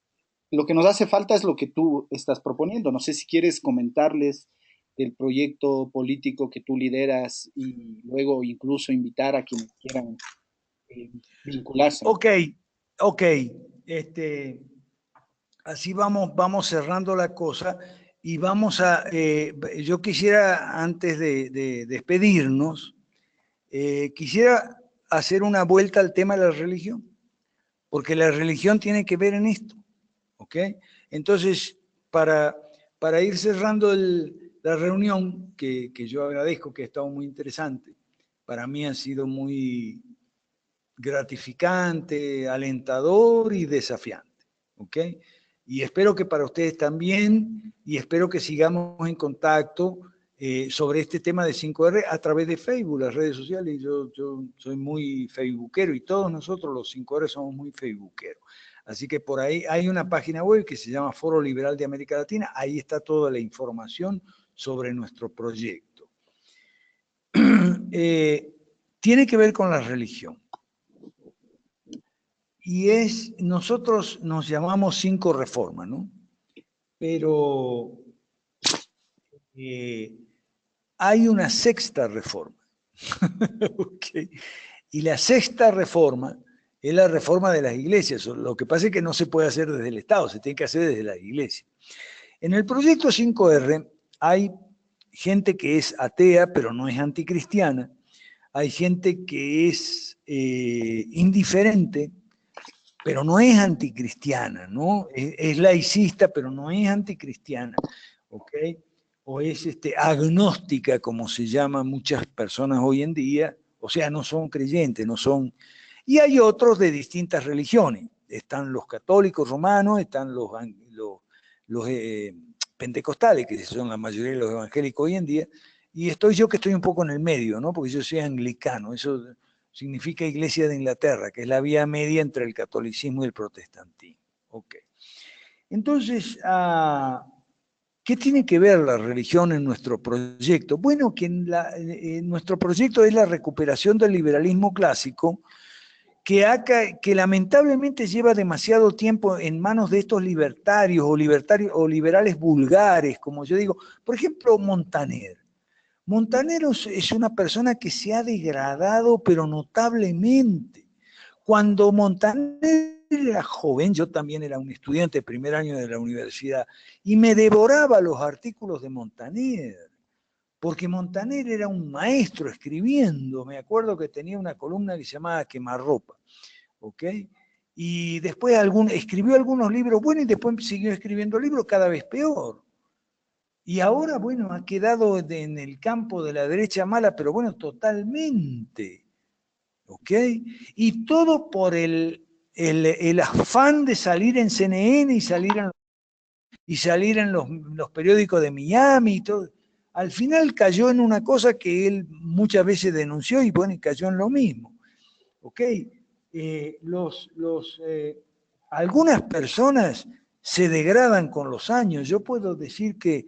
lo que nos hace falta es lo que tú estás proponiendo. No sé si quieres comentarles el proyecto político que tú lideras y luego incluso invitar a quienes quieran vincularse. Ok, Ok, así vamos cerrando la cosa y vamos a, yo quisiera, antes de despedirnos, quisiera hacer una vuelta al tema de la religión, porque la religión tiene que ver en esto, ¿ok? Entonces, para ir cerrando la reunión, que yo agradezco, que ha estado muy interesante, para mí ha sido muy gratificante, alentador y desafiante, ¿ok? Y espero que para ustedes también, y espero que sigamos en contacto sobre este tema de 5R a través de Facebook, las redes sociales. Yo soy muy facebookero y todos nosotros los 5R somos muy facebookeros. Así que por ahí hay una página web que se llama Foro Liberal de América Latina, ahí está toda la información sobre nuestro proyecto. Tiene que ver con la religión. Y nosotros nos llamamos 5 reformas, ¿no? Pero hay una sexta reforma. Okay. Y la sexta reforma es la reforma de las iglesias. Lo que pasa es que no se puede hacer desde el Estado, se tiene que hacer desde la iglesia. En el proyecto 5R hay gente que es atea, pero no es anticristiana. Hay gente que es indiferente, pero no es anticristiana, ¿no? Es laicista, pero no es anticristiana, ¿ok? O es agnóstica, como se llama muchas personas hoy en día, o sea, no son creyentes, no son... Y hay otros de distintas religiones. Están los católicos romanos, están los pentecostales, que son la mayoría de los evangélicos hoy en día, y estoy yo que estoy un poco en el medio, ¿no? Porque yo soy anglicano, eso significa Iglesia de Inglaterra, que es la vía media entre el catolicismo y el protestantismo. Okay. Entonces, ¿qué tiene que ver la religión en nuestro proyecto? Bueno, que nuestro proyecto es la recuperación del liberalismo clásico, que lamentablemente lleva demasiado tiempo en manos de estos libertarios o liberales vulgares, como yo digo. Por ejemplo, Montaner. Montaner es una persona que se ha degradado, pero notablemente. Cuando Montaner era joven, yo también era un estudiante de primer año de la universidad, y me devoraba los artículos de Montaner, porque Montaner era un maestro escribiendo. Me acuerdo que tenía una columna que se llamaba Quemarropa, ¿ok? Y después escribió algunos libros buenos y después siguió escribiendo libros cada vez peor. Y ahora, bueno, ha quedado en el campo de la derecha mala, pero bueno, totalmente. ¿Ok? Y todo por el afán de salir en CNN y salir en los periódicos de Miami y todo. Al final cayó en una cosa que él muchas veces denunció y bueno, cayó en lo mismo. ¿Ok? Algunas personas se degradan con los años. Yo puedo decir que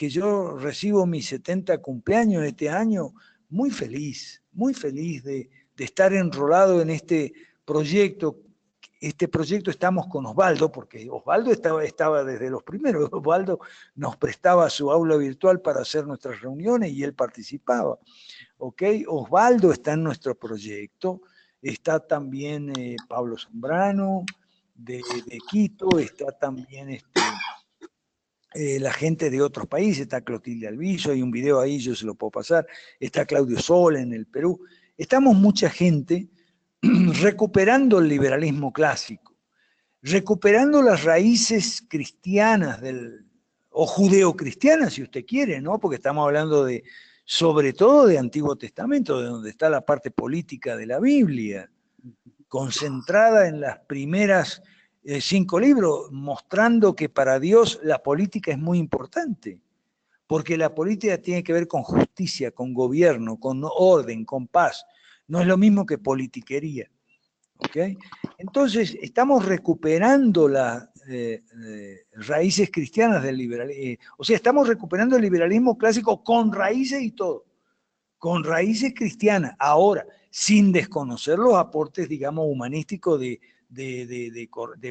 yo recibo mis 70 cumpleaños este año muy feliz de estar enrolado en este proyecto. Este proyecto estamos con Osvaldo, porque Osvaldo estaba desde los primeros. Osvaldo nos prestaba su aula virtual para hacer nuestras reuniones y él participaba. ¿Ok? Osvaldo está en nuestro proyecto, está también Pablo Zambrano de Quito, está también la gente de otros países, está Clotilde Alviso, hay un video ahí, yo se lo puedo pasar, está Claudio Sola en el Perú. Estamos mucha gente recuperando el liberalismo clásico, recuperando las raíces cristianas o judeocristianas, si usted quiere, ¿no? Porque estamos hablando sobre todo de Antiguo Testamento, de donde está la parte política de la Biblia, concentrada en las primeras 5 libros, mostrando que para Dios la política es muy importante, porque la política tiene que ver con justicia, con gobierno, con orden, con paz. No es lo mismo que politiquería. ¿Okay? Entonces, estamos recuperando las raíces cristianas del liberalismo. O sea, estamos recuperando el liberalismo clásico con raíces y todo, con raíces cristianas. Ahora, sin desconocer los aportes, digamos, humanísticos de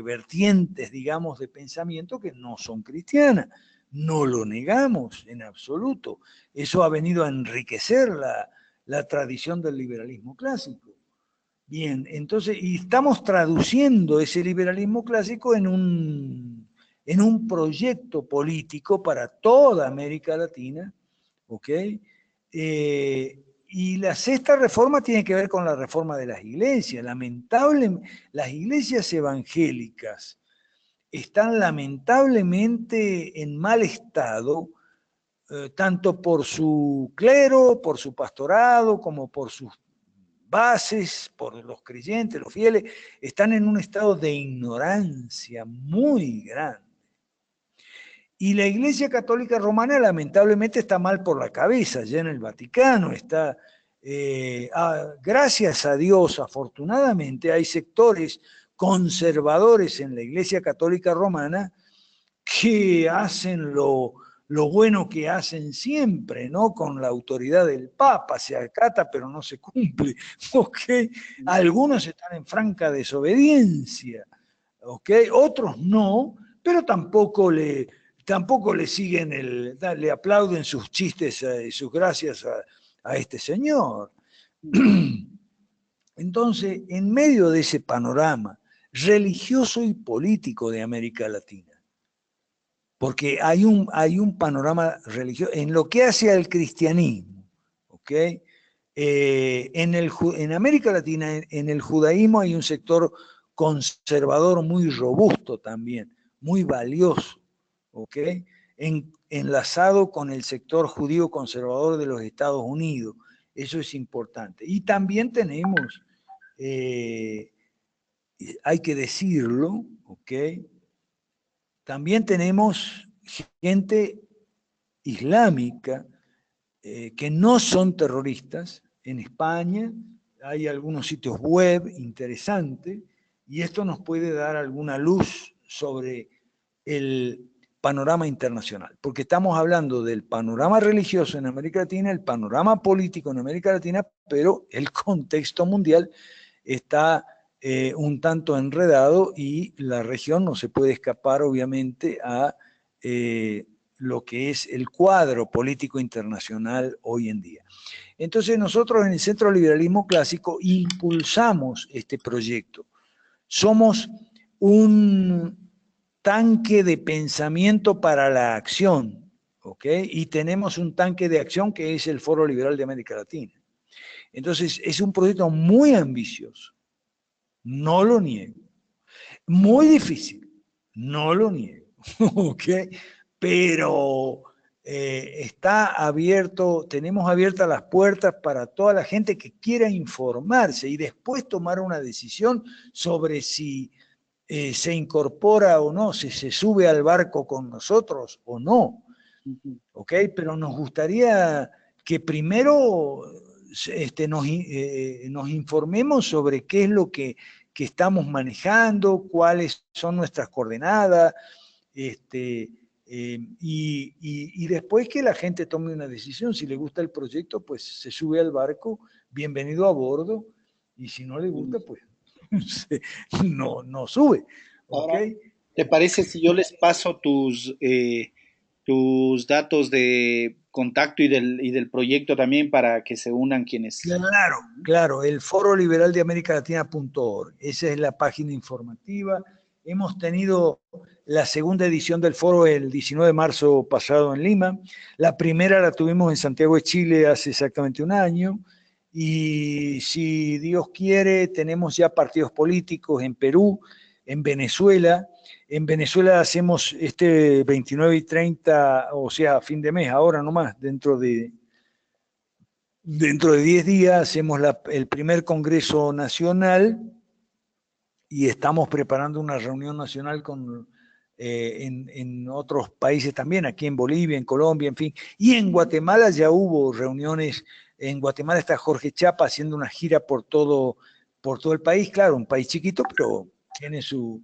vertientes, digamos, de pensamiento que no son cristianas. No lo negamos en absoluto. Eso ha venido a enriquecer la tradición del liberalismo clásico. Bien, entonces, y estamos traduciendo ese liberalismo clásico en un proyecto político para toda América Latina, ¿ok? Y la sexta reforma tiene que ver con la reforma de las iglesias. Lamentablemente, las iglesias evangélicas están lamentablemente en mal estado, tanto por su clero, por su pastorado, como por sus bases, por los creyentes, los fieles, están en un estado de ignorancia muy grande. Y la Iglesia Católica Romana lamentablemente está mal por la cabeza, ya en el Vaticano está, gracias a Dios, afortunadamente, hay sectores conservadores en la Iglesia Católica Romana que hacen lo bueno que hacen siempre, ¿no? Con la autoridad del Papa, se acata pero no se cumple, ¿ok? Algunos están en franca desobediencia, ¿ok? Otros no, pero tampoco le siguen, le aplauden sus chistes y sus gracias a este señor. Entonces, en medio de ese panorama religioso y político de América Latina, porque hay un panorama religioso en lo que hace al cristianismo, ¿ok? En América Latina, en el judaísmo hay un sector conservador muy robusto también, muy valioso, ¿ok? Enlazado con el sector judío conservador de los Estados Unidos. Eso es importante. Y también tenemos, hay que decirlo, ¿ok? También tenemos gente islámica que no son terroristas. En España hay algunos sitios web interesantes y esto nos puede dar alguna luz sobre el panorama internacional, porque estamos hablando del panorama religioso en América Latina, el panorama político en América Latina, pero el contexto mundial está un tanto enredado y la región no se puede escapar obviamente a lo que es el cuadro político internacional hoy en día. Entonces nosotros en el Centro de Liberalismo Clásico impulsamos este proyecto. Somos un tanque de pensamiento para la acción, ¿ok? Y tenemos un tanque de acción que es el Foro Liberal de América Latina. Entonces es un proyecto muy ambicioso, no lo niego. Muy difícil, no lo niego, ¿ok? Pero está abierto, tenemos abiertas las puertas para toda la gente que quiera informarse y después tomar una decisión sobre si se incorpora o no, si se sube al barco con nosotros o no, ¿ok? Pero nos gustaría que primero nos informemos sobre qué es lo que estamos manejando, cuáles son nuestras coordenadas, y después que la gente tome una decisión. Si le gusta el proyecto, pues se sube al barco, bienvenido a bordo, y si no le gusta, pues no sube. ¿Ok? Ahora, ¿te parece si yo les paso tus datos de contacto y del proyecto también para que se unan quienes... Claro, claro, el Foro Liberal de América Latina.org, esa es la página informativa. Hemos tenido la segunda edición del foro el 19 de marzo pasado en Lima. La primera la tuvimos en Santiago de Chile hace exactamente un año. Y si Dios quiere, tenemos ya partidos políticos en Perú, en Venezuela. En Venezuela hacemos este 29 y 30, o sea, fin de mes, ahora nomás, dentro de 10 días hacemos el primer Congreso Nacional y estamos preparando una reunión nacional en otros países también, aquí en Bolivia, en Colombia, en fin. Y en Guatemala ya hubo reuniones. En Guatemala está Jorge Chapa haciendo una gira por todo el país. Claro, un país chiquito, pero tiene sus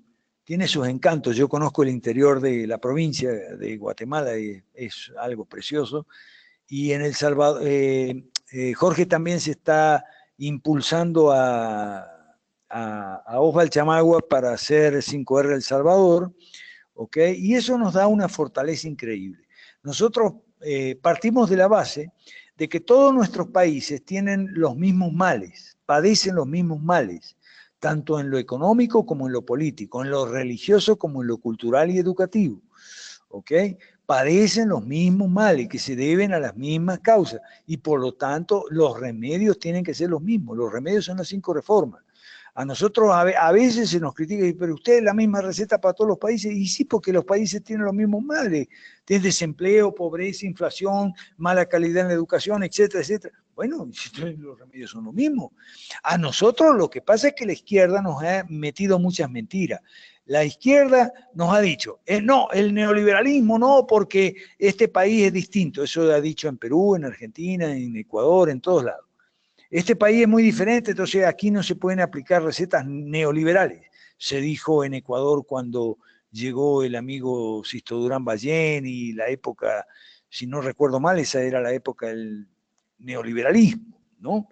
encantos. Yo conozco el interior de la provincia de Guatemala y es algo precioso. Y en El Salvador, Jorge también se está impulsando a Osval Chamagua para hacer 5R El Salvador, ¿ok? Y eso nos da una fortaleza increíble. Nosotros partimos de la base de que todos nuestros países tienen los mismos males, padecen los mismos males, tanto en lo económico como en lo político, en lo religioso como en lo cultural y educativo. ¿Ok? Padecen los mismos males que se deben a las mismas causas y por lo tanto los remedios tienen que ser los mismos. Los remedios son las 5 reformas. A nosotros a veces se nos critica, pero usted es la misma receta para todos los países. Y sí, porque los países tienen los mismos males. Tienen desempleo, pobreza, inflación, mala calidad en la educación, etcétera, etcétera. Bueno, los remedios son los mismos. A nosotros lo que pasa es que la izquierda nos ha metido muchas mentiras. La izquierda nos ha dicho, no, el neoliberalismo no, porque este país es distinto. Eso ha dicho en Perú, en Argentina, en Ecuador, en todos lados. Este país es muy diferente, entonces aquí no se pueden aplicar recetas neoliberales. Se dijo en Ecuador cuando llegó el amigo Sisto Durán Ballén y la época, si no recuerdo mal, esa era la época del neoliberalismo, ¿no?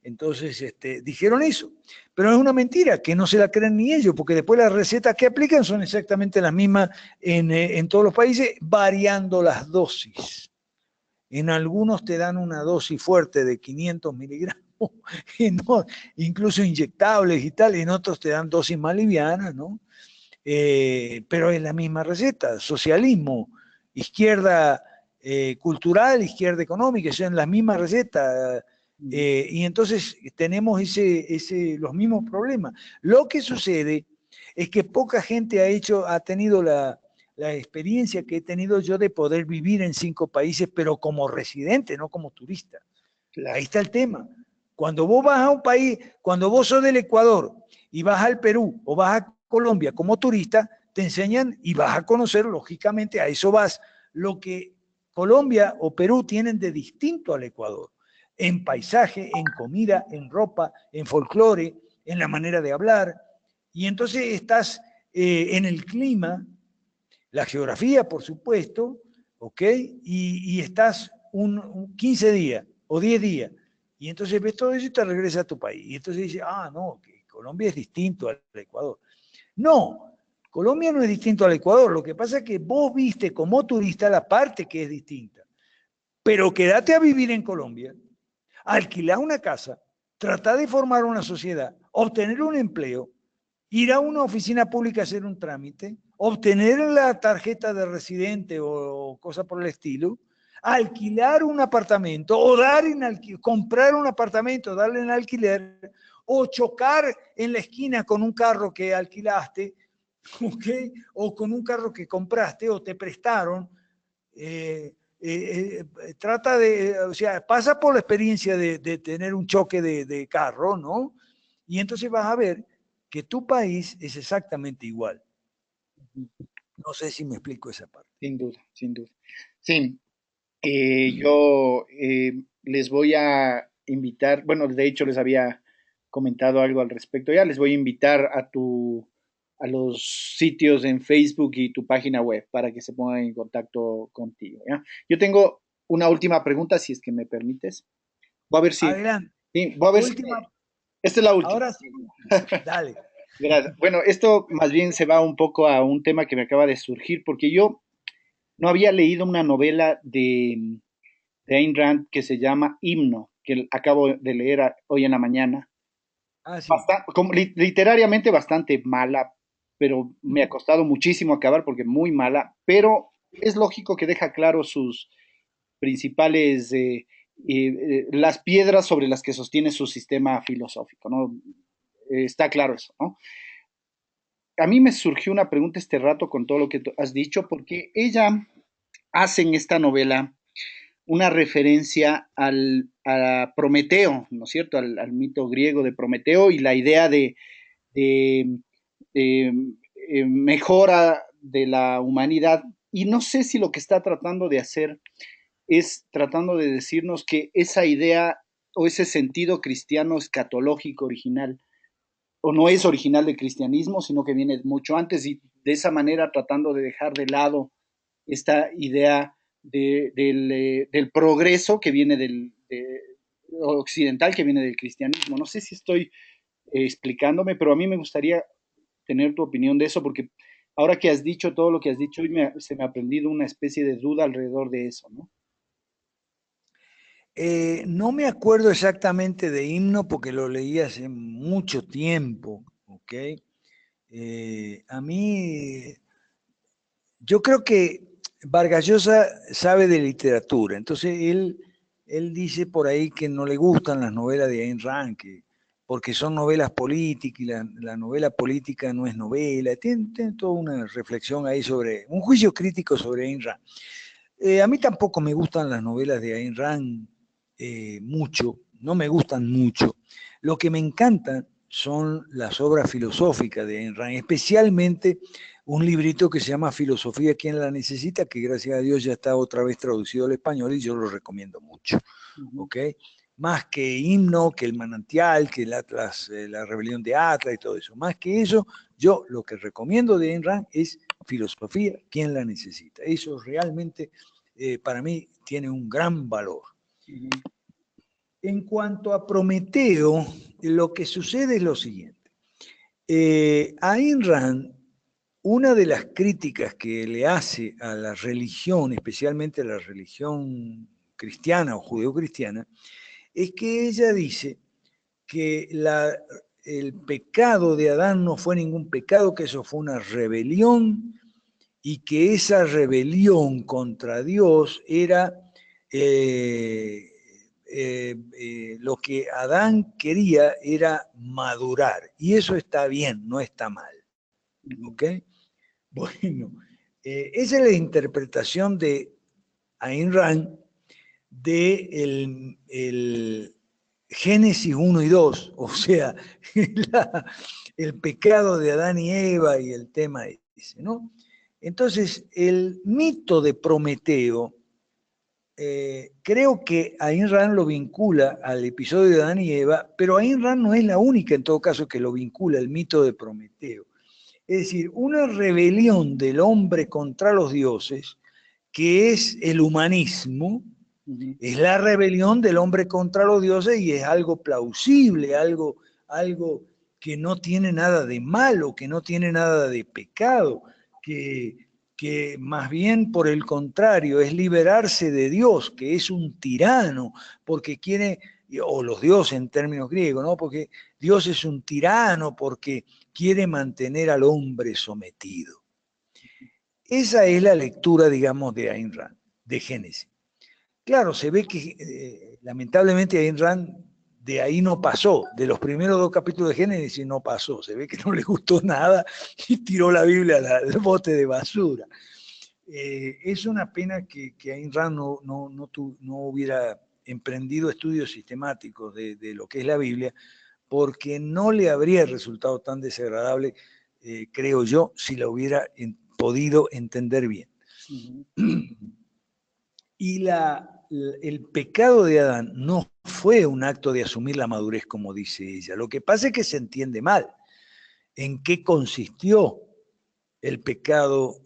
Entonces, dijeron eso. Pero es una mentira, que no se la creen ni ellos, porque después las recetas que aplican son exactamente las mismas en todos los países, variando las dosis. En algunos te dan una dosis fuerte de 500 miligramos, no, incluso inyectables y tal, y en otros te dan dosis más livianas, ¿no? Pero es la misma receta, socialismo, izquierda cultural, izquierda económica, son las mismas recetas. Y entonces tenemos los mismos problemas. Lo que sucede es que poca gente ha tenido la experiencia que he tenido yo de poder vivir en 5 países, pero como residente, no como turista. Ahí está el tema. Cuando vos vas a un país, cuando vos sos del Ecuador y vas al Perú o vas a Colombia como turista, te enseñan y vas a conocer, lógicamente, a eso vas, lo que Colombia o Perú tienen de distinto al Ecuador, en paisaje, en comida, en ropa, en folclore, en la manera de hablar. Y entonces estás en el clima, la geografía, por supuesto, ¿ok? Y estás 15 días o 10 días. Y entonces ves todo eso y te regresas a tu país. Y entonces dices, no, que Colombia es distinto al Ecuador. No, Colombia no es distinto al Ecuador. Lo que pasa es que vos viste como turista la parte que es distinta. Pero quédate a vivir en Colombia, alquilar una casa, tratar de formar una sociedad, obtener un empleo, ir a una oficina pública a hacer un trámite, obtener la tarjeta de residente o cosa por el estilo, alquilar un apartamento o comprar un apartamento, darle en alquiler o chocar en la esquina con un carro que alquilaste, ¿okay? O con un carro que compraste o te prestaron. Trata de, o sea, pasa por la experiencia de tener un choque de carro, ¿no? Y entonces vas a ver que tu país es exactamente igual. No sé si me explico esa parte. Sin duda, sin duda. Sí, yo les voy a invitar, bueno, de hecho les había comentado algo al respecto ya, les voy a invitar a los sitios en Facebook y tu página web para que se pongan en contacto contigo, ¿ya? Yo tengo una última pregunta, si es que me permites. Voy a ver si, Adelante. sí, voy a ver si, Última. esta es la última. Ahora sí. Dale. Gracias. Bueno, esto más bien se va un poco a un tema que me acaba de surgir, porque yo no había leído una novela de Ayn Rand que se llama Himno, que acabo de leer hoy en la mañana. Sí. Literariamente bastante mala, pero me ha costado muchísimo acabar porque muy mala, pero es lógico que deja claro sus principales, las piedras sobre las que sostiene su sistema filosófico, ¿no? Está claro eso, ¿no? A mí me surgió una pregunta este rato con todo lo que has dicho, porque ella hace en esta novela una referencia a Prometeo, ¿no es cierto? Al mito griego de Prometeo y la idea de, de mejora de la humanidad. Y no sé si lo que está tratando de hacer es tratando de decirnos que esa idea o ese sentido cristiano escatológico original, o no es original del cristianismo, sino que viene mucho antes y de esa manera tratando de dejar de lado esta idea del progreso que viene occidental, que viene del cristianismo. No sé si estoy explicándome, pero a mí me gustaría tener tu opinión de eso, porque ahora que has dicho todo lo que has dicho, hoy se me ha aprendido una especie de duda alrededor de eso, ¿no? No me acuerdo exactamente de himno porque lo leí hace mucho tiempo, ¿ok? A mí, yo creo que Vargas Llosa sabe de literatura, entonces él dice por ahí que no le gustan las novelas de Ayn Rand, porque son novelas políticas y la novela política no es novela. Tiene toda una reflexión ahí sobre, un juicio crítico sobre Ayn Rand. A mí tampoco me gustan las novelas de Ayn Rand mucho, no me gustan mucho. Lo que me encantan son las obras filosóficas de Ayn Rand, especialmente un librito que se llama Filosofía, ¿quién la necesita?, que gracias a Dios ya está otra vez traducido al español y yo lo recomiendo mucho. ¿Ok? Más que Himno, que el Manantial, que el Atlas, la rebelión de Atlas y todo eso. Más que eso, yo lo que recomiendo de Ayn Rand es Filosofía, ¿quién la necesita? Eso realmente para mí tiene un gran valor. En cuanto a Prometeo, lo que sucede es lo siguiente. A Ayn Rand, una de las críticas que le hace a la religión, especialmente a la religión cristiana o judeocristiana, es que ella dice que el pecado de Adán no fue ningún pecado, que eso fue una rebelión y que esa rebelión contra Dios era lo que Adán quería era madurar. Y eso está bien, no está mal. ¿Ok? Bueno, esa es la interpretación de Ayn Rand de el Génesis 1 y 2, o sea, el pecado de Adán y Eva y el tema ese, ¿no? Entonces, el mito de Prometeo, creo que Ayn Rand lo vincula al episodio de Adán y Eva, pero Ayn Rand no es la única en todo caso que lo vincula al mito de Prometeo. Es decir, una rebelión del hombre contra los dioses, que es el humanismo, es la rebelión del hombre contra los dioses y es algo plausible, algo que no tiene nada de malo, que no tiene nada de pecado, que más bien por el contrario es liberarse de Dios, que es un tirano, porque quiere, o los dioses en términos griegos, ¿no? Porque Dios es un tirano, porque quiere mantener al hombre sometido. Esa es la lectura, digamos, de Ayn Rand, de Génesis. Claro, se ve que lamentablemente Ayn Rand de ahí no pasó, de los primeros 2 capítulos de Génesis no pasó, se ve que no le gustó nada y tiró la Biblia al bote de basura. Es una pena que Ayn Rand no hubiera emprendido estudios sistemáticos de lo que es la Biblia, porque no le habría resultado tan desagradable, creo yo, si la hubiera podido entender bien. Y el pecado de Adán no fue un acto de asumir la madurez, como dice ella. Lo que pasa es que se entiende mal en qué consistió el pecado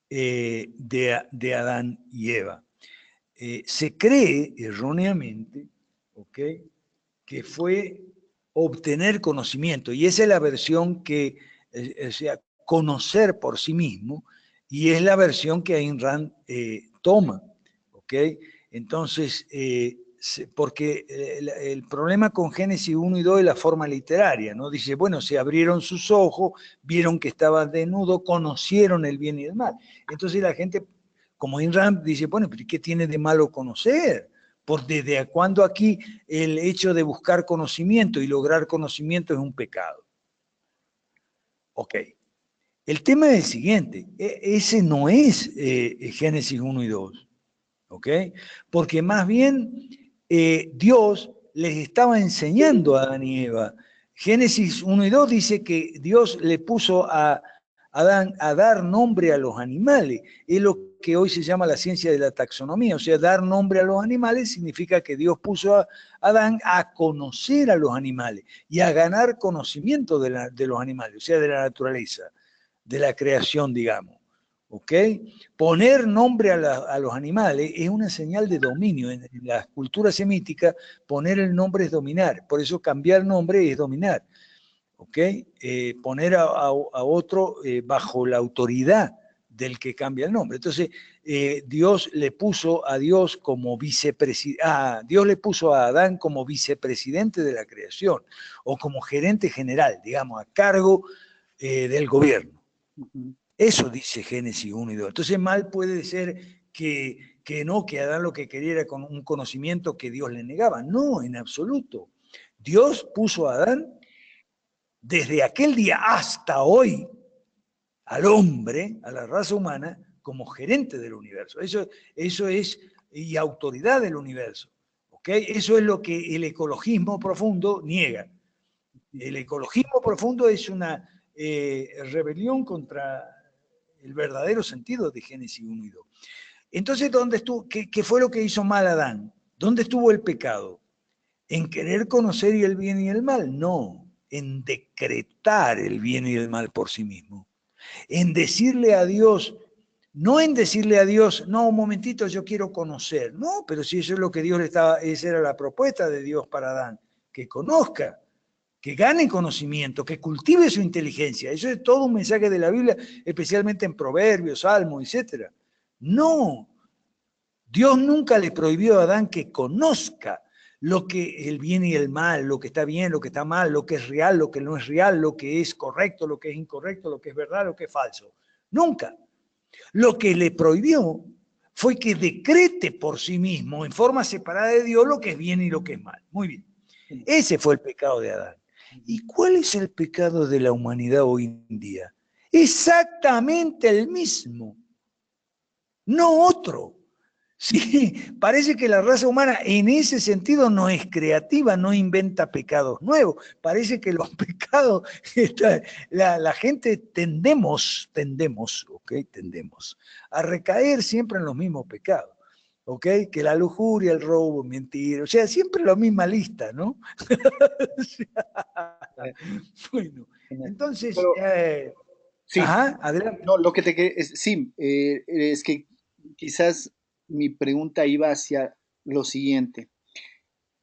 de Adán y Eva. Se cree erróneamente, ¿ok?, que fue obtener conocimiento, y esa es la versión que, o sea, conocer por sí mismo, y es la versión que Ayn Rand toma, ¿ok? Entonces, porque el problema con Génesis 1 y 2 es la forma literaria, ¿no? Dice, bueno, se abrieron sus ojos, vieron que estaba desnudo, conocieron el bien y el mal. Entonces la gente, como Ayn Rand, dice, bueno, pero ¿qué tiene de malo conocer? Porque desde cuando aquí el hecho de buscar conocimiento y lograr conocimiento es un pecado. Ok. El tema es el siguiente, ese no es Génesis 1 y 2, ¿ok? Porque más bien Dios les estaba enseñando a Adán y Eva. Génesis 1 y 2 dice que Dios le puso a Adán a dar nombre a los animales. Es lo que hoy se llama la ciencia de la taxonomía. O sea, dar nombre a los animales significa que Dios puso a Adán a conocer a los animales y a ganar conocimiento de los animales, o sea, de la naturaleza, de la creación, digamos. ¿Ok? Poner nombre a los animales es una señal de dominio. En la cultura semítica, poner el nombre es dominar. Por eso cambiar nombre es dominar. ¿Ok? Poner a otro bajo la autoridad del que cambia el nombre. Entonces, Dios le puso a Dios como Dios le puso a Adán como vicepresidente de la creación, o como gerente general, digamos, a cargo del gobierno. Eso dice Génesis 1 y 2. Entonces, mal puede ser que Adán lo que quería era con un conocimiento que Dios le negaba. No, en absoluto. Dios puso a Adán desde aquel día hasta hoy al hombre, a la raza humana, como gerente del universo. Eso es, y autoridad del universo. ¿Okay? Eso es lo que el ecologismo profundo niega. El ecologismo profundo es una rebelión contra el verdadero sentido de Génesis 1 y 2. Entonces, ¿qué fue lo que hizo mal Adán? ¿Dónde estuvo el pecado? ¿En querer conocer el bien y el mal? No, en decretar el bien y el mal por sí mismo. En decirle a Dios, no en decirle a Dios, no, un momentito, yo quiero conocer. No, pero si eso es lo que Dios le estaba, esa era la propuesta de Dios para Adán, que conozca, que gane conocimiento, que cultive su inteligencia. Eso es todo un mensaje de la Biblia, especialmente en Proverbios, Salmos, etc. No, Dios nunca le prohibió a Adán que conozca lo que el bien y el mal, lo que está bien, lo que está mal, lo que es real, lo que no es real, lo que es correcto, lo que es incorrecto, lo que es verdad, lo que es falso. Nunca. Lo que le prohibió fue que decrete por sí mismo, en forma separada de Dios, lo que es bien y lo que es mal. Muy bien. Ese fue el pecado de Adán. ¿Y cuál es el pecado de la humanidad hoy en día? Exactamente el mismo, no otro. Sí, parece que la raza humana en ese sentido no es creativa, no inventa pecados nuevos. Parece que los pecados, la gente tendemos a recaer siempre en los mismos pecados. ¿Ok? Que la lujuria, el robo, mentir, o sea, siempre la misma lista, ¿no? Bueno, entonces, Pero, sí, ajá, adelante. no, lo que sí, es que quizás mi pregunta iba hacia lo siguiente.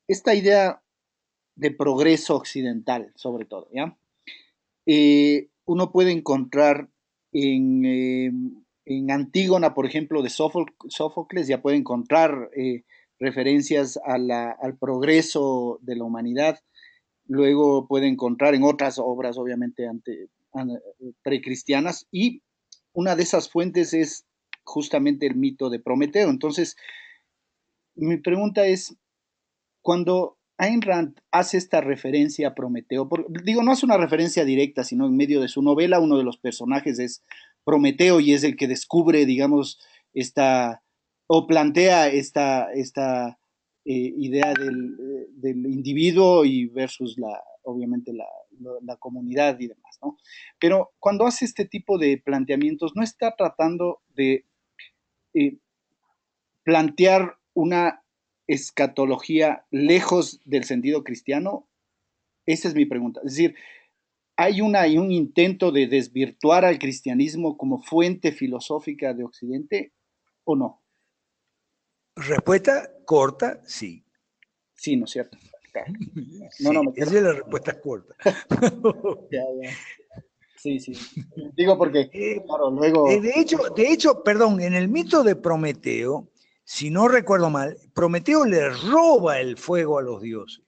Esta idea de progreso occidental, sobre todo, ¿ya? Uno puede encontrar en Antígona, por ejemplo, de Sófocles, ya puede encontrar referencias al progreso de la humanidad. Luego puede encontrar en otras obras, obviamente, precristianas, y una de esas fuentes es justamente el mito de Prometeo. Entonces, mi pregunta es, cuando Ayn Rand hace esta referencia a Prometeo, digo, no es una referencia directa, sino en medio de su novela, uno de los personajes es Prometeo y es el que descubre, digamos, o plantea esta idea del individuo y versus obviamente la comunidad y demás, ¿no? Pero cuando hace este tipo de planteamientos, no está tratando de eh, plantear una escatología lejos del sentido cristiano? Esa es mi pregunta. Es decir, ¿hay un intento de desvirtuar al cristianismo como fuente filosófica de Occidente o no? Respuesta corta, sí. Sí, ¿no es cierto? Claro. No, no, Sí, me quedo. esa es la respuesta corta. Ya, ya. Sí, sí. Digo porque, Eh, claro, luego. de hecho, perdón, en el mito de Prometeo, si no recuerdo mal, Prometeo le roba el fuego a los dioses.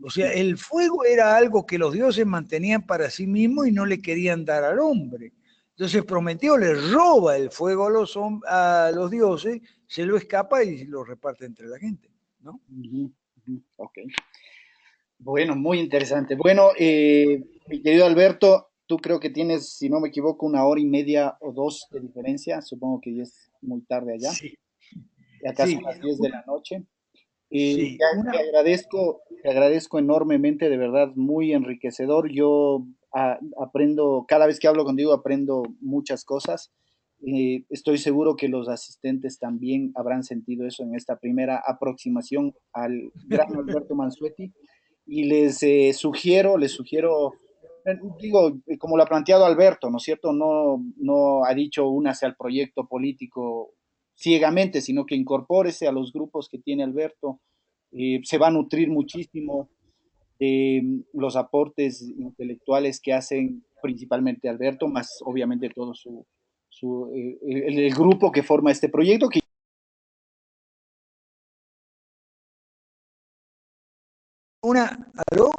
O sea, el fuego era algo que los dioses mantenían para sí mismos y no le querían dar al hombre. Entonces Prometeo le roba el fuego a los dioses, se lo escapa y lo reparte entre la gente, ¿no? Ujú, ujú, ok. Bueno, muy interesante. Bueno, mi querido Alberto, tú creo que tienes, si no me equivoco, 1 hora y media o dos de diferencia. Supongo que ya es muy tarde allá. Sí, Y acá son sí, las 10 de la noche. sí, Te agradezco enormemente, de verdad, muy enriquecedor. Yo aprendo, cada vez que hablo contigo, aprendo muchas cosas. Estoy seguro que los asistentes también habrán sentido eso en esta primera aproximación al gran Alberto Mansueti. Y les sugiero, digo, como lo ha planteado Alberto, ¿no es cierto? No, no ha dicho únase al proyecto político ciegamente, sino que incorpórese a los grupos que tiene Alberto. Se va a nutrir muchísimo de los aportes intelectuales que hacen principalmente Alberto, más obviamente todo el grupo que forma este proyecto, que ¿Aló?